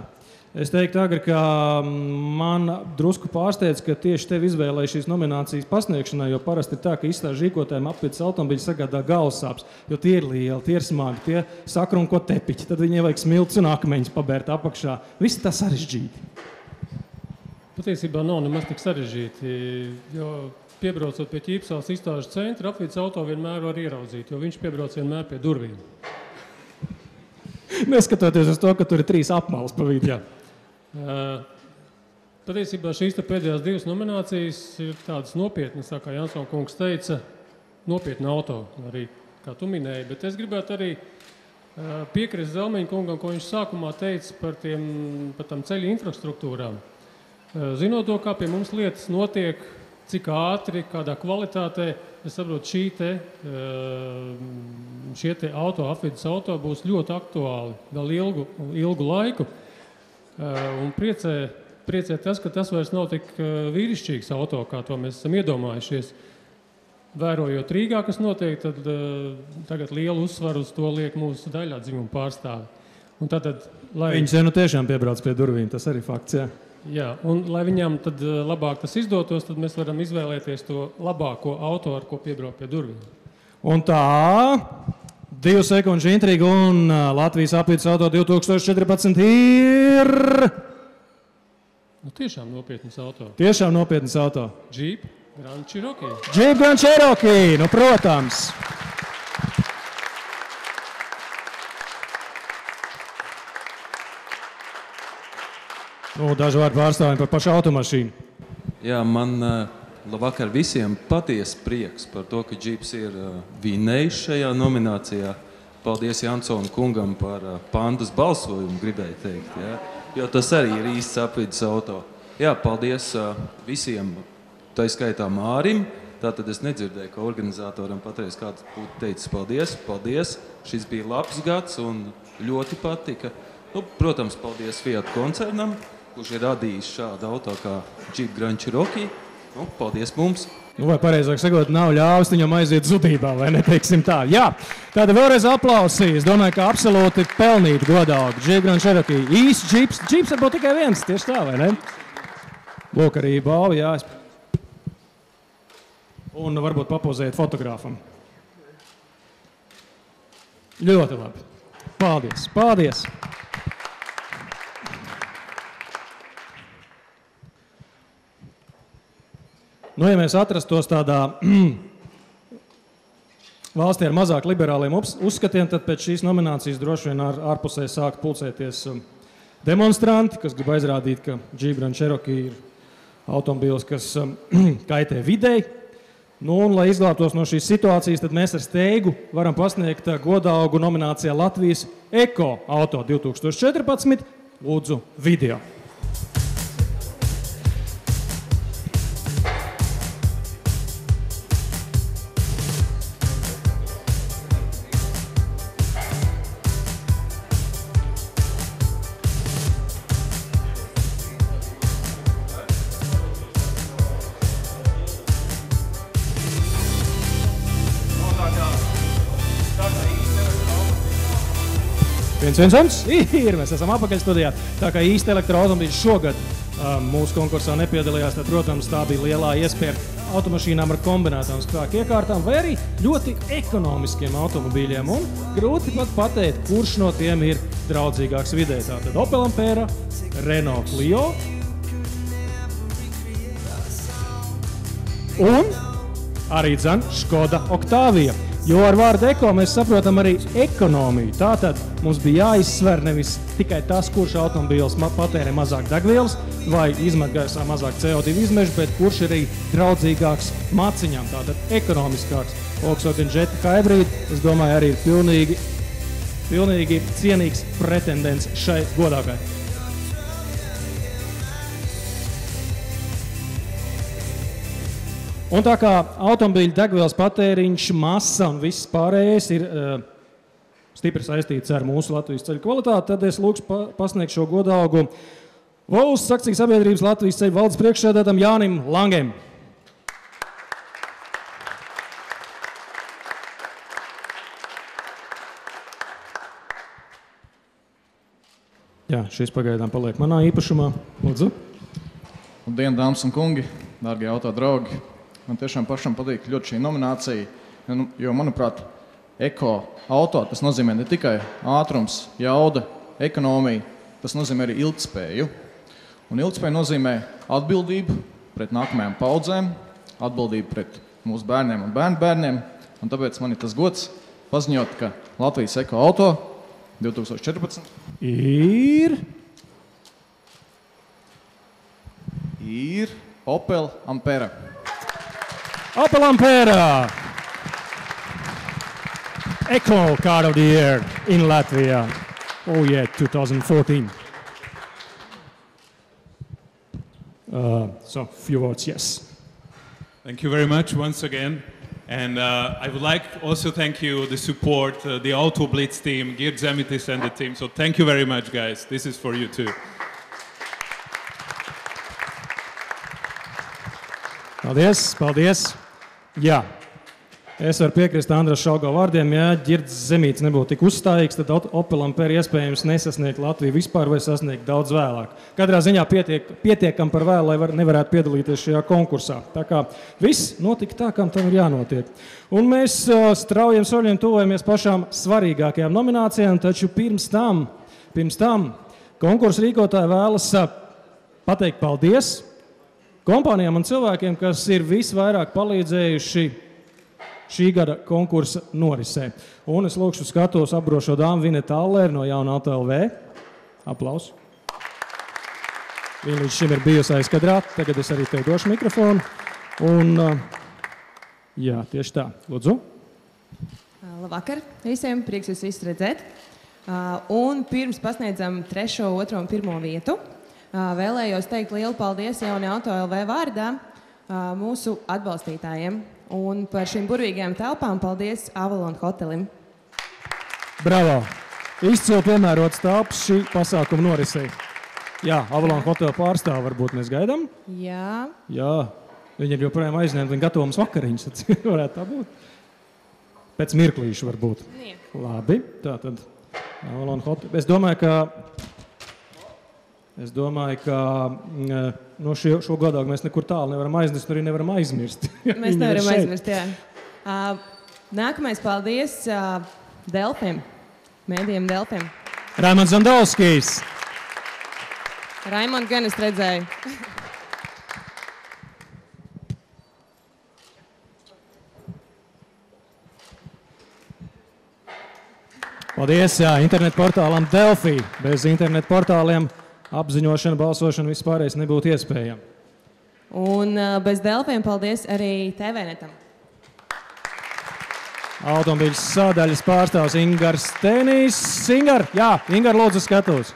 [SPEAKER 2] Es teiktu, Agri, ka man drusku pārsteidz, ka tieši tevi izvēlēja šīs nominācijas pasniegšanai, jo parasti ir tā, ka izstāžu rīkotājiem apvidus automobiļi sagādā galvassāpes, jo tie ir lieli, tie ir smagi, tie sakrunko tepiķi, tad viņiem vajag smilts un akmeņus pabērt apakšā. Viss tā sarežģīti.
[SPEAKER 15] Patiesībā nav nemaz tik sarežģīti, jo piebraucot pie Ķīpsels izstāžu centra, apvidus auto vienmēr var ieraudzīt, jo viņš piebrauc vienmēr pie durvīm.
[SPEAKER 2] Neskatoties uz to, ka tur ir 3 apmales pa vidu.
[SPEAKER 15] Patiesībā šīs pēdējās 2 nominācijas ir tādas nopietnas, tā kā Jansona kungs teica, nopietna auto, arī kā tu minēji, bet es gribētu arī piekrist Zelmeņa kungam, ko viņš sākumā teica par tām ceļu infrastruktūrām. Zinot to, kā pie mums lietas notiek, cik ātri, kādā kvalitātē, es saprotu, šie apvidus auto būs ļoti aktuāli vēl ilgu laiku. Un priecē priecē tas, ka tas vairs nav tik vīrišķīgs auto, kā to mēs esam iedomājušies. Vērojot Rīgā, kas notiek, tad tagad lielu uzsvaru uz to liek mūsu daļā dzimuma pārstāvi. Un tātad, lai...
[SPEAKER 2] Viņus jau nu tiešām piebrauc pie durvīm, tas arī fakts, jā.
[SPEAKER 15] Jā, un lai viņam tad labāk tas izdotos, tad mēs varam izvēlēties to labāko auto, ar ko piebraukt pie durvīm.
[SPEAKER 2] Un tā, 2 sekundžu intriga un Latvijas apvidus auto 2014 ir...
[SPEAKER 15] Nu, tiešām nopietnas auto.
[SPEAKER 2] Tiešām nopietnas auto.
[SPEAKER 15] Jeep Grand Cherokee.
[SPEAKER 2] Jeep Grand Cherokee, nu protams. Nu, daži vārdi pārstāvjiem par pašu automašīnu.
[SPEAKER 16] Jā, man labvakar visiem patiesi prieks par to, ka Jeeps ir vinējis šajā nominācijā. Paldies Jansona kungam par Pandas balsojumu, gribēju teikt, jā. Jo tas arī ir īsts apvidus auto. Jā, paldies visiem, tā skaitā Mārim. Tātad es nedzirdēju, ka organizatoram patreiz kāds būtu teicis paldies, paldies. Šis bija labs gads un ļoti patika. Nu, protams, paldies Fiat koncernam, kurš ir radījis šādu auto kā Jeep Grand Cherokee. Nu, paldies mums!
[SPEAKER 2] Nu, vai pareizāk sakot, nav ļāvis viņam aiziet zudībā, vai neteiksim tā. Jā, tāda vēlreiz aplausī. Es domāju, ka absolūti pelnīt godāgu Jeep Grand Cherokee. Īsts Jeeps. Jeeps varbūt tikai viens, tieši tā, vai ne? Lūk, arī balva, jā. Un varbūt papozēt fotogrāfam. Ļoti labi. Paldies, paldies! Nu, ja mēs atrastos tādā valstī ar mazāk liberāliem uzskatiem, tad pēc šīs nominācijas droši vien ārpusē sāk pulcēties demonstranti, kas grib aizrādīt, ka Jeep Grand Cherokee ir automobīls, kas kaitē videi. Nu, un, lai izglābtos no šīs situācijas, tad mēs ar steigu varam pasniegt godaugu nominācijā Latvijas Eko auto 2014. Lūdzu, video. Ir, mēs esam apakaļ studijā. Tā kā īsti elektroautomobīļi šogad mūsu konkursā nepiedalījās, tad, protams, tā bija lielā iespēja automašīnām ar kombinētām spēku iekārtām vai arī ļoti ekonomiskiem automobīļiem. Un grūti pat pateikt, kurš no tiem ir draudzīgāks vidē. Tātad Opel Ampera, Renault Clio un arī Škoda Octavia. Jo ar vārdu eko mēs saprotam arī ekonomiju. Tātad mums bija jāizsver nevis tikai tas, kurš automobīls patērē mazāk degvielas vai izmet gaisā mazāk CO2 izmešu, bet kurš ir arī draudzīgāks maciņām. Tātad ekonomiskāks Volkswagen Jetta Hybrid, es domāju, arī ir pilnīgi cienīgs pretendents šai godākai. Un tā kā automobīļu degvielas patēriņš, masa un viss pārējais ir stipri saistīts ar mūsu Latvijas ceļu kvalitāti, tad es lūkšu pasniegt šo godaugu Valsts akcijas sabiedrības Latvijas ceļu valdes priekšsēdētājam Jānim Langem. Jā, šis pagaidām paliek manā īpašumā. Lūdzu.
[SPEAKER 17] Labdien, dāmas un kungi, dārgie autodraugi. Man tiešām pašam patīk ļoti šī nominācija, jo, manuprāt, eko auto, tas nozīmē ne tikai ātrums, jauda, ekonomija, tas nozīmē arī ilgtspēju. Un ilgtspēja nozīmē atbildību pret nākamajām paudzēm, atbildību pret mūsu bērniem un bērnbērniem, un tāpēc man ir tas gods paziņot, ka Latvijas eko auto 2014 ir Opel Ampera.
[SPEAKER 2] Opel Ampera! Eco Car of the Year in Latvia. Oh yeah, 2014. So, few words, yes.
[SPEAKER 13] Thank you very much once again. And I would like also thank you, the support, the Auto Blitz team, Geert Zemitis and the team. So thank you very much, guys. This is for you too.
[SPEAKER 2] Paldies. Jā, es varu piekrist Andras Šaugo vārdiem, ja Ģirds Zemīts nebūtu tik uzstājīgs, tad Opel Ampere iespējams nesasniegt Latviju vispār vai sasniegt daudz vēlāk. Katrā ziņā pietiekam par vēlu, lai nevarētu piedalīties šajā konkursā. Tā kā viss notika tā, kam tam ir jānotiek. Un mēs straujiem soļiem tuvojamies pašām svarīgākajām nominācijām, taču pirms tam konkursu rīkotāji vēlas pateikt paldies kompānijām un cilvēkiem, kas ir visvairāk palīdzējuši šī gada konkursa norisē. Un es lūkšu skatos apbrošo dāmu Vinetu Alleru no Jauna Auto LV. Aplausu. Viņa līdz šim ir bijusi aizkadrā, tagad es arī tev došu mikrofonu. Un, jā, tieši tā. Lūdzu.
[SPEAKER 18] Labvakar visiem, prieks jūs visus redzēt. Un pirms pasniedzam 3., 2. un 1. vietu, vēlējos teikt lielu paldies Jauna Auto LV vārdā mūsu atbalstītājiem. Un par šīm burvīgajām telpām paldies Avalon hotelim.
[SPEAKER 2] Bravo! Izcili piemērots telpas šī pasākuma norisei. Jā, Avalon hotela pārstāvu varbūt mēs gaidām?
[SPEAKER 18] Jā.
[SPEAKER 2] Jā, viņi ir joprojām aizņemti, viņi gatavo mums vakariņas, tad varētu tā būt. Pēc mirklīšu varbūt.
[SPEAKER 18] Nie.
[SPEAKER 2] Labi, tā tad Avalon hotela. Es domāju, ka no šo gadāgu mēs nekur tālu nevaram aiznest, arī nevaram aizmirst.
[SPEAKER 18] Mēs nevaram aizmirst, jā. Nākamais paldies Delfiem, mēdījiem Delfiem.
[SPEAKER 2] Raimonds Zandovskijs.
[SPEAKER 18] Raimond gan es redzēju.
[SPEAKER 2] Paldies, jā, internetu portālam Delfī. Bez internetu portāliem apziņošana, balsošana, vispārējais nebūtu iespējama.
[SPEAKER 18] Un bez Delfiem paldies arī TVNetam.
[SPEAKER 2] Automobiļu sādaļas pārstāvs Ingars Stenijs. Ingar, jā, Ingar, lūdzu skatos.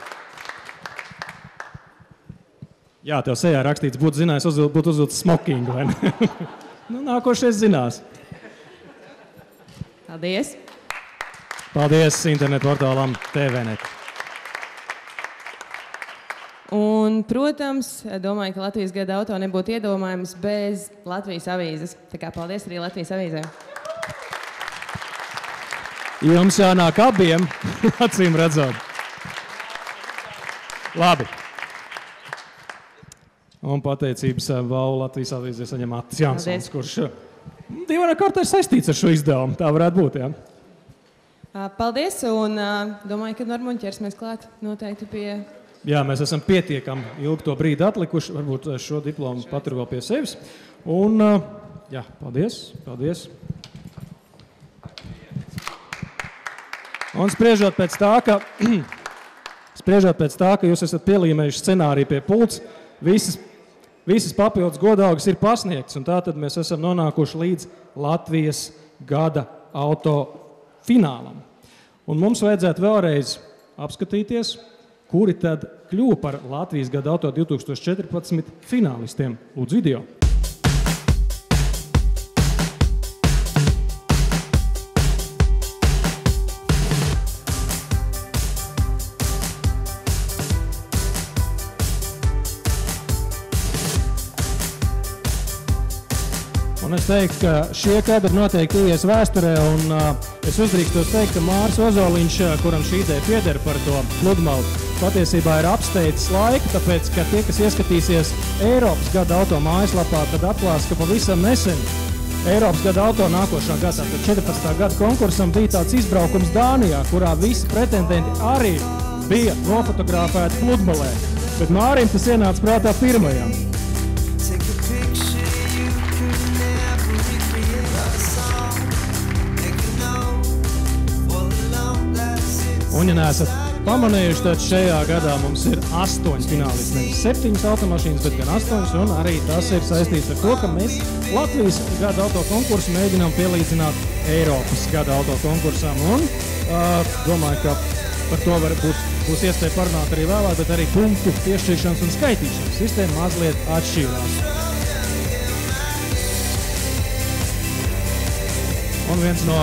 [SPEAKER 2] Jā, tev sejā rakstīts, būtu zinājis, būtu uzvilcis smokingu, vai ne? Nu, nākošais zinās.
[SPEAKER 18] Paldies.
[SPEAKER 2] Paldies internetu portālam TVNet.
[SPEAKER 18] Un, protams, domāju, ka Latvijas gada auto nebūtu iedomājams bez Latvijas avīzes. Tā kā paldies arī Latvijas avīzē.
[SPEAKER 2] Jums jānāk abiem, acīm redzot. Labi. Un pateicības vēl Latvijas avīzē saņem Atis Jansons, kurš divainā kārtā ir saistīts ar šo izdevumu. Tā varētu būt, jā.
[SPEAKER 18] Paldies, un domāju, ka Normuņ ķersimies klāt noteikti pie...
[SPEAKER 2] Jā, mēs esam pietiekami ilgi to brīdi atlikuši, varbūt šo diplomu paturu vēl pie sevis. Un, jā, paldies. Un spriežot pēc tā, ka jūs esat pielīmējuši scenāriju pie pults, visas papildus godaugas ir pasniegts, un tātad mēs esam nonākuši līdz Latvijas gada auto finālam. Un mums vajadzētu vēlreiz apskatīties, kuri tad kļuva par Latvijas gada auto 2014 finālistiem. Lūdzu video. Un es teiktu, ka šie kadri noteikti ies vēsturē, un es uzdrīkstos teikt, ka Māris Ozoliņš, kuram šī ideja pieder par to pludmalu, patiesībā ir apsteidzis laiku, tāpēc, ka tie, kas ieskatīsies Eiropas gada auto mājaslapā, tad atklās, ka pavisam nesen Eiropas gada auto nākošā gadā, tad 14. gada konkursam bija tāds izbraukums Dānijā, kurā visi pretendenti arī bija nofotografēti pludmalē. Bet Mārim tas ienāca prātā pirmajam. Un, ja neesat pamanījuši, tad šajā gadā mums ir 8 finālisti, nevis 7 automašīnas, bet gan 8, un arī tas ir saistīts ar to, ka mēs Latvijas gada auto konkursu mēģinām pielīdzināt Eiropas gada auto konkursām. Un domāju, ka par to būs iespēja parunāt arī vēlāk, bet arī punktu piešķiršanas un skaitīšanas sistēma mazliet atšķīrās. Un viens no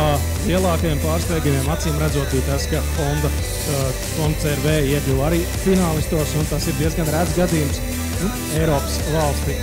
[SPEAKER 2] lielākajiem pārsteigumiem acīm redzot bija tas, ka Honda CR-V iekļuva arī finālistos, un tas ir diezgan rēts gadījums Eiropas valstī.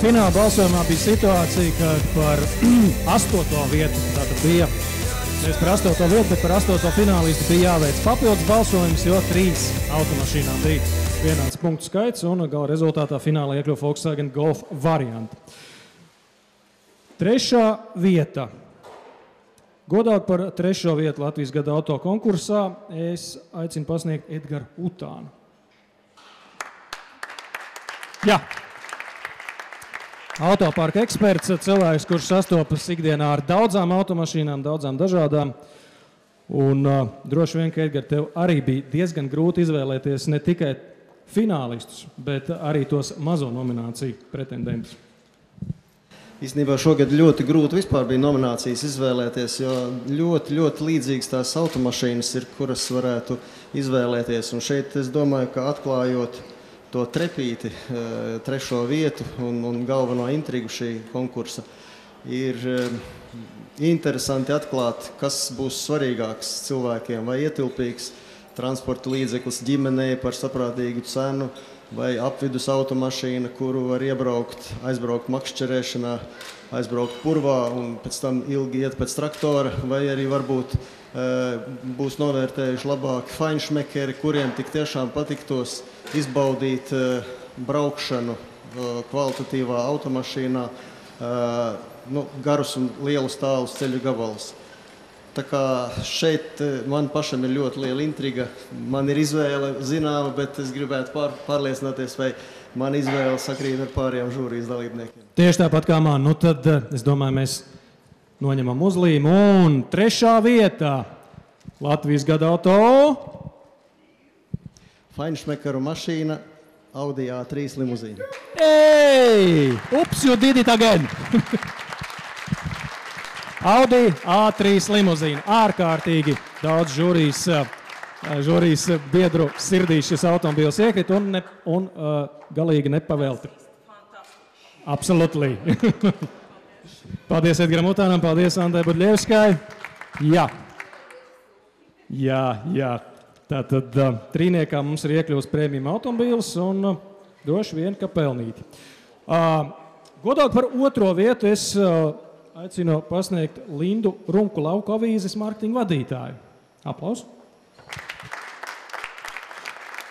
[SPEAKER 2] fināla balsojumā bija situācija, ka par 8. vietu, tātad bija, nevis par 8. vietu, bet par 8. finālistu bija jāveic papildus balsojums, jo 3 automašīnām bija vienāds punktu skaits, un gala rezultātā finālā iekļuva Volkswagen Golf varianti. 3. vieta. Godāk par 3. vietu Latvijas gada auto konkursā es aicinu pasniegt Edgaru Utānu. Jā. Autoparka eksperts, cilvēks, kurš sastopas ikdienā ar daudzām automašīnām, daudzām dažādām. Un droši vien, ka, Edgar, tev arī bija diezgan grūti izvēlēties ne tikai finālistus, bet arī tos mazo nomināciju pretendentus.
[SPEAKER 19] Īstenībā šogad ļoti grūti vispār bija nominācijas izvēlēties, jo ļoti līdzīgas tās automašīnas ir, kuras varētu izvēlēties. Un šeit es domāju, ka atklājot to trepīti, 3. vietu un galveno intrigu šī konkursa, ir interesanti atklāt, kas būs svarīgāks cilvēkiem, vai ietilpīgs transporta līdzeklis ģimenei par saprātīgu cenu, vai apvidus automašīna, kuru var iebraukt, aizbraukt makšķerēšanā, aizbraukt purvā un pēc tam ilgi iet pēc traktora, vai arī varbūt būs novērtējuši labāki feinšmekeri, kuriem tik tiešām patiktos izbaudīt braukšanu kvalitatīvā automašīnā, garus un lielus tālus ceļu gabalus. Tā kā šeit man pašam ir ļoti liela intriga. Man ir izvēle zināma, bet es gribētu pārliecināties, vai man izvēle sakrīt ar pārējiem žūrijas dalībniekiem.
[SPEAKER 2] Tieši tāpat kā man. Nu tad, es domāju, mēs noņemam uzlīmu. Un 3. vietā Latvijas gada auto.
[SPEAKER 19] Feinšmekaru mašīna Audi A3 limuzīna.
[SPEAKER 2] Hey! Ups, you did it again! Audi A3 limuzīna. Ārkārtīgi daudz žūrijas biedru sirdīs šis automobils iekrita un galīgi nepavelti. Absolutely. Paldies Edgaram Utānam, paldies Andai Budļevskai. Jā. Tātad trīniekā mums ir iekļūst prēmijuma automobils un droši vien, ka pelnīti. Godāk par 2. vietu es aicinu pasniegt Lindu Runku Lauku avīzes mārketinga vadītāju. Aplaus.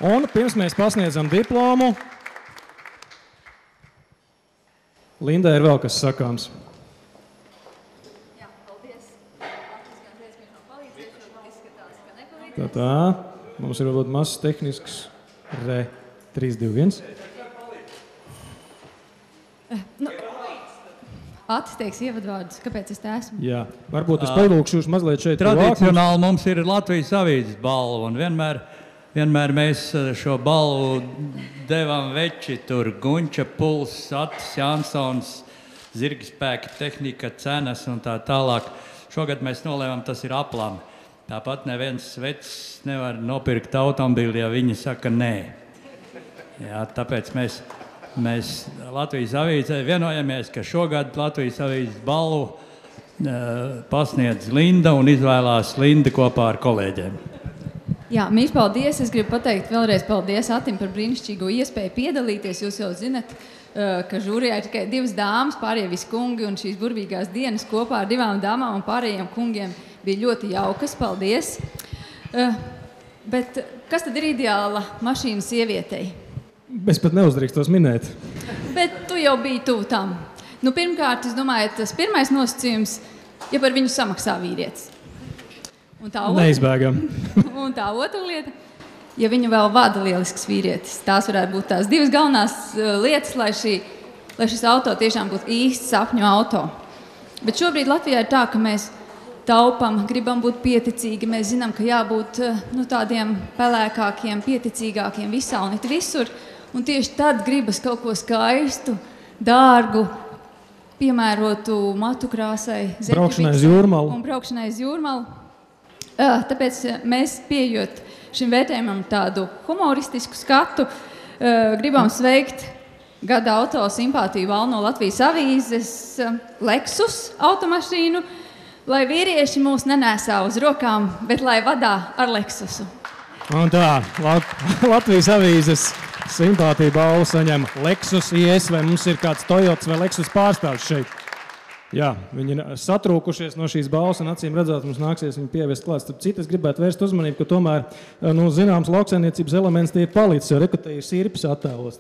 [SPEAKER 2] Un pirms mēs pasniedzam diplomu, Lindai ir vēl kas sakāms. Jā, paldies. Tā, mums ir varbūt mazs tehnisks re 321.
[SPEAKER 14] Atis teiks ievadvārdus, kāpēc es te esmu?
[SPEAKER 2] Jā, varbūt es palūkšu jūs mazliet šeit.
[SPEAKER 12] Tradicionāli mums ir Latvijas avīzes balva, un vienmēr mēs šo balvu devam veči tur. Gunča, Puls, Atis, Jansons, Zirgspēki, tehnika, cenas un tā tālāk. Šogad mēs nolēmām, tas ir aplami. Tāpat neviens vecs nevar nopirkt automobili, ja viņi saka nē. Jā, tāpēc mēs Latvijas avīzē vienojamies, ka šogad Latvijas avīzes balvu pasniedz Linda un izvēlās Linda kopā ar kolēģiem.
[SPEAKER 14] Jā, mīļš paldies. Es gribu pateikt vēlreiz paldies Atim par brīnišķīgo iespēju piedalīties. Jūs jau zinat, ka žūrijā ir tikai 2 dāmas, pārējie visi kungi, un šīs burvīgās dienas kopā ar 2 dāmām un pārējiem kungiem bija ļoti jaukas. Paldies! Bet kas tad ir ideāla mašīna sievietei?
[SPEAKER 2] Es pat neuzdrīkstos minēt.
[SPEAKER 14] Bet tu jau biji tuvu tam. Nu, pirmkārt, es domāju, tas pirmais nosacījums, ja par viņu samaksā vīrietis.
[SPEAKER 2] Neizbēgam.
[SPEAKER 14] Un tā otra lieta, ja viņu vēl vada lielisks vīrietis. Tās varētu būt tās 2 galvenās lietas, lai šis auto tiešām būtu īsts sapņu auto. Bet šobrīd Latvijā ir tā, ka mēs taupam, gribam būt pieticīgi. Mēs zinām, ka jābūt tādiem pelēkākiem, pieticīgākiem visā un visur. Un tieši tad gribas kaut ko skaistu, dārgu, piemērotu matu krāsai,
[SPEAKER 2] braukšanai uz jūrmalu.
[SPEAKER 14] Un braukšanai uz jūrmalu. Tāpēc mēs pieejot šim vērtējumam tādu humoristisku skatu, gribam sveikt gada auto simpātiju balvu no Latvijas avīzes Lexus automašīnu, lai vīrieši mūs nenēsā uz rokām, bet lai vadā ar Lexusu.
[SPEAKER 2] Un tā, Latvijas avīzes Simpātija balvu saņem Lexus IS, vai mums ir kāds Toyotas vai Lexus pārstāvs šeit? Jā, viņi ir satrūkušies no šīs balvas, un acīm redzot, mums nāksies viņu pievest klāt. Starp citu, es gribētu vērst uzmanību, ka tomēr, zināms, lauksaimniecības elements tie ir palicis, jo te ir sirpes attēlos.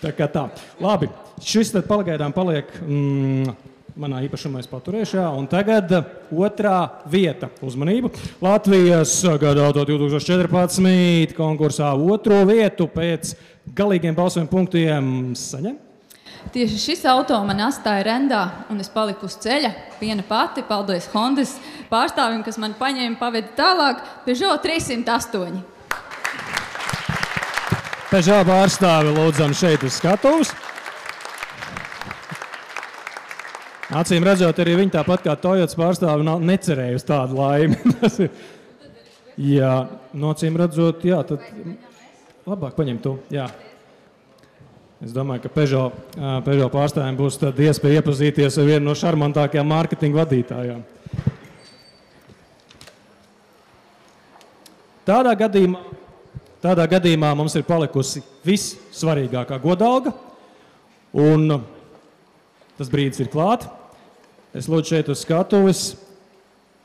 [SPEAKER 2] Tā kā tā. Labi, šis tad pagaidām paliek manā īpašumā es paturēšu, un tagad otrā vieta. Uzmanību. Latvijas gada auto 2014 konkursā otro vietu pēc galīgiem balsojuma punktiem saņem.
[SPEAKER 14] Tieši šis auto man atstāja rendā, un es paliku uz ceļa viena pati, paldies Hondas pārstāvim, kas man paņēma pavedi tālāk, Peugeot 308.
[SPEAKER 2] Peugeot pārstāvi lūdzam šeit uz skatuves. Acīm redzot, arī viņi tāpat kā Toyotas pārstāvi necerēja uz tādu laimi. Jā, acīm redzot, jā, tad labāk paņem tu, jā. Es domāju, ka Peugeot pārstāvjiem būs tad iespēja iepazīties ar vienu no šarmantākajām mārketinga vadītājām. Tādā gadījumā mums ir palikusi vissvarīgākā godalga, un tas brīdis ir klāt. Es lūdzu šeit uz skatuves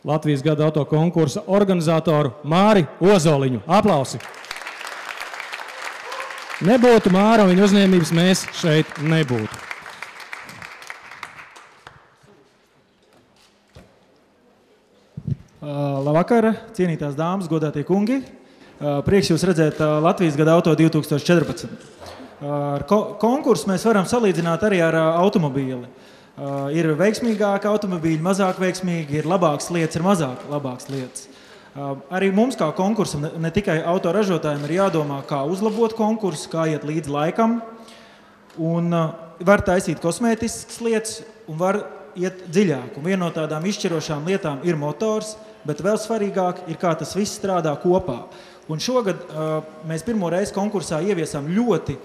[SPEAKER 2] Latvijas gada auto konkursa organizatoru Māri Ozoliņu. Aplausi! Nebūtu Māra un viņa uzņēmības, mēs šeit nebūtu.
[SPEAKER 20] Labvakar, cienītās dāmas, godātie kungi. Prieks jūs redzēt Latvijas gada auto 2014. Ar konkursu mēs varam salīdzināt arī ar automobīli. Ir veiksmīgāki automobīļi, mazāk veiksmīgi, ir labākas lietas, ir mazāk labākas lietas. Arī mums kā konkursam, ne tikai autoražotājiem, ir jādomā, kā uzlabot konkursu, kā iet līdz laikam. Un var taisīt kosmētiskas lietas un var iet dziļāk. Un viena no tādām izšķirošām lietām ir motors, bet vēl svarīgāk ir, kā tas viss strādā kopā. Un šogad mēs pirmo reizi konkursā ieviesām ļoti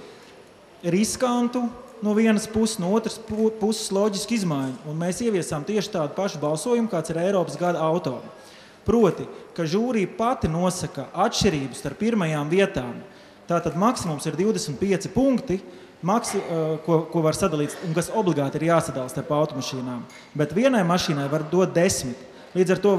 [SPEAKER 20] riskantu no vienas puses, no otras puses loģisku izmaiņu. Un mēs ieviesām tieši tādu pašu balsojumu, kāds ir Eiropas gada auto. Proti, ka žūrija pati nosaka atšķirības starp pirmajām vietām. Tātad maksimums ir 25 punkti, ko var sadalīt, un kas obligāti ir jāsadala starp automašīnām. Bet vienai mašīnai var dot 10. Līdz ar to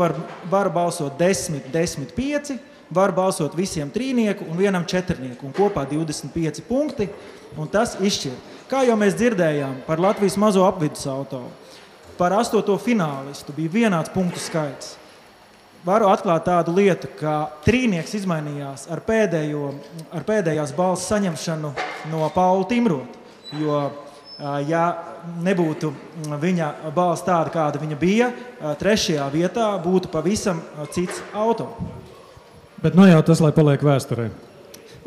[SPEAKER 20] var balsot 10, 10, 5, var balsot visiem trīnieku un vienam četrnieku, un kopā 25 punkti, un tas izšķir. Kā jau mēs dzirdējām par Latvijas mazo apvidus auto, par 8. finālistu bija vienāds punktu skaits. Varu atklāt tādu lietu, ka trīnieks izmainījās ar pēdējās balss saņemšanu no Paula Timrota, jo, ja nebūtu viņa balss tāda, kāda viņa bija, 3. vietā būtu pavisam cits auto.
[SPEAKER 2] Bet jau tas, lai paliek vēsturē.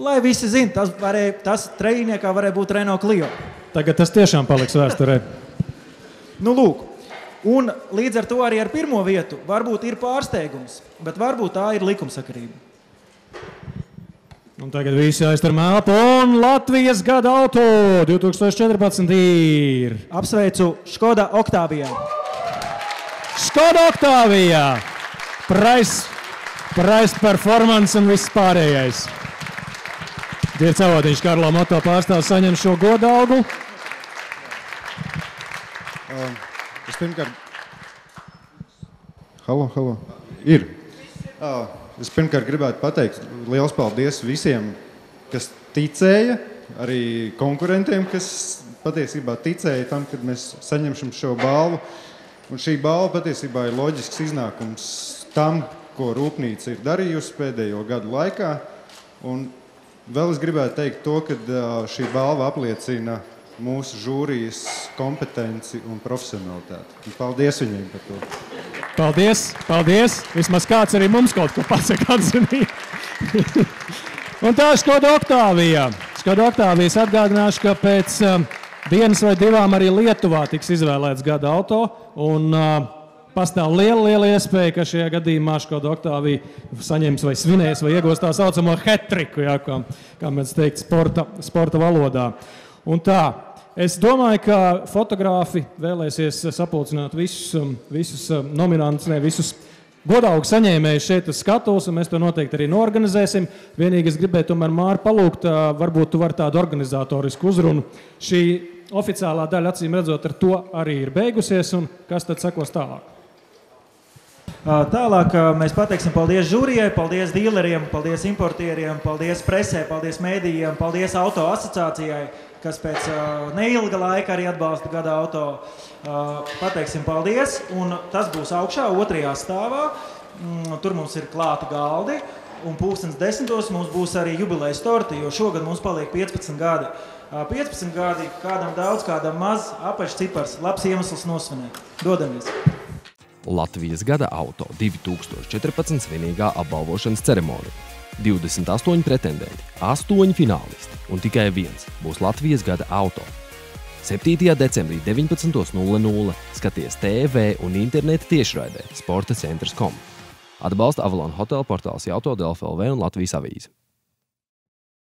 [SPEAKER 20] Lai visi zina, tas trīniekā varēja būt Renault Clio.
[SPEAKER 2] Tagad tas tiešām paliks vēsturē.
[SPEAKER 20] Nu, lūk. Un līdz ar to arī ar pirmo vietu varbūt ir pārsteigums, bet varbūt tā ir likumsakarība.
[SPEAKER 2] Un tagad visi aiztur mēlpu, un Latvijas gada auto 2014 ir...
[SPEAKER 20] Apsveicu Škoda Octavia.
[SPEAKER 2] Škoda Octavia! Price performance un viss pārējais. Dievs Avodiņš, Karlo Moto pārstāvs saņem šo godalgu.
[SPEAKER 3] Es pirmkārt... Halo. Ir. Es pirmkārt gribētu pateikt liels paldies visiem, kas ticēja, arī konkurentiem, kas patiesībā ticēja tam, kad mēs saņemšam šo balvu. Un šī balva patiesībā ir loģisks iznākums tam, ko rūpnīca ir darījusi pēdējo gadu laikā. Un vēl es gribētu teikt to, ka šī balva apliecina mūsu žūrijas kompetenci un profesionalitāti. Un paldies viņiem par to. Paldies. Vismaz kāds arī mums kaut ko pasaka atzinīgi. Un tā Škoda Octavia. Škoda Octavijas atgādināšu, ka pēc dienas vai divām arī Lietuvā tiks izvēlēts gada auto. Un pastāv liela iespēja, ka šajā gadījumā Škoda Octavia saņems vai svinēs vai iegūs tā saucamo hat-triku, kā mēs teikt sporta valodā. Un tā. Es domāju, ka fotogrāfi vēlēsies sapulcināt visus nominantus, visus
[SPEAKER 2] godaugu saņēmēju šeit uz skatuves, un mēs to noteikti arī noorganizēsim. Vienīgi es gribēju tomēr Māri palūgt, varbūt tu vari tādu organizatorisku uzrunu. Šī oficiālā daļa, acīm redzot, ar to arī ir beigusies, un kas tad sekos tālāk?
[SPEAKER 20] Tālāk mēs pateiksim paldies žūrijai, paldies dīleriem, paldies importieriem, paldies presē, paldies mēdījiem, paldies auto asociācijai, kas pēc neilga laika arī atbalsta gada auto. Pateiksim paldies, un tas būs augšā, 2. stāvā. Tur mums ir klāti galdi, un 10:30 mums būs arī jubilejas torti, jo šogad mums paliek 15 gadi. 15 gadi, kādam daudz, kādam maz, apašcipars, labs iemesls nosvinēt. Dodamies!
[SPEAKER 1] Latvijas gada auto 2014 svinīgā apbalvošanas ceremonija. 28 pretendenti, 8 finālisti un tikai viens būs Latvijas gada auto. 7. decembrī 19:00 skaties TV un interneta tiešraidē sportacentrs.com. Atbalsta Avalon Hotel portāls Jauto, Delfi LV un Latvijas avīze.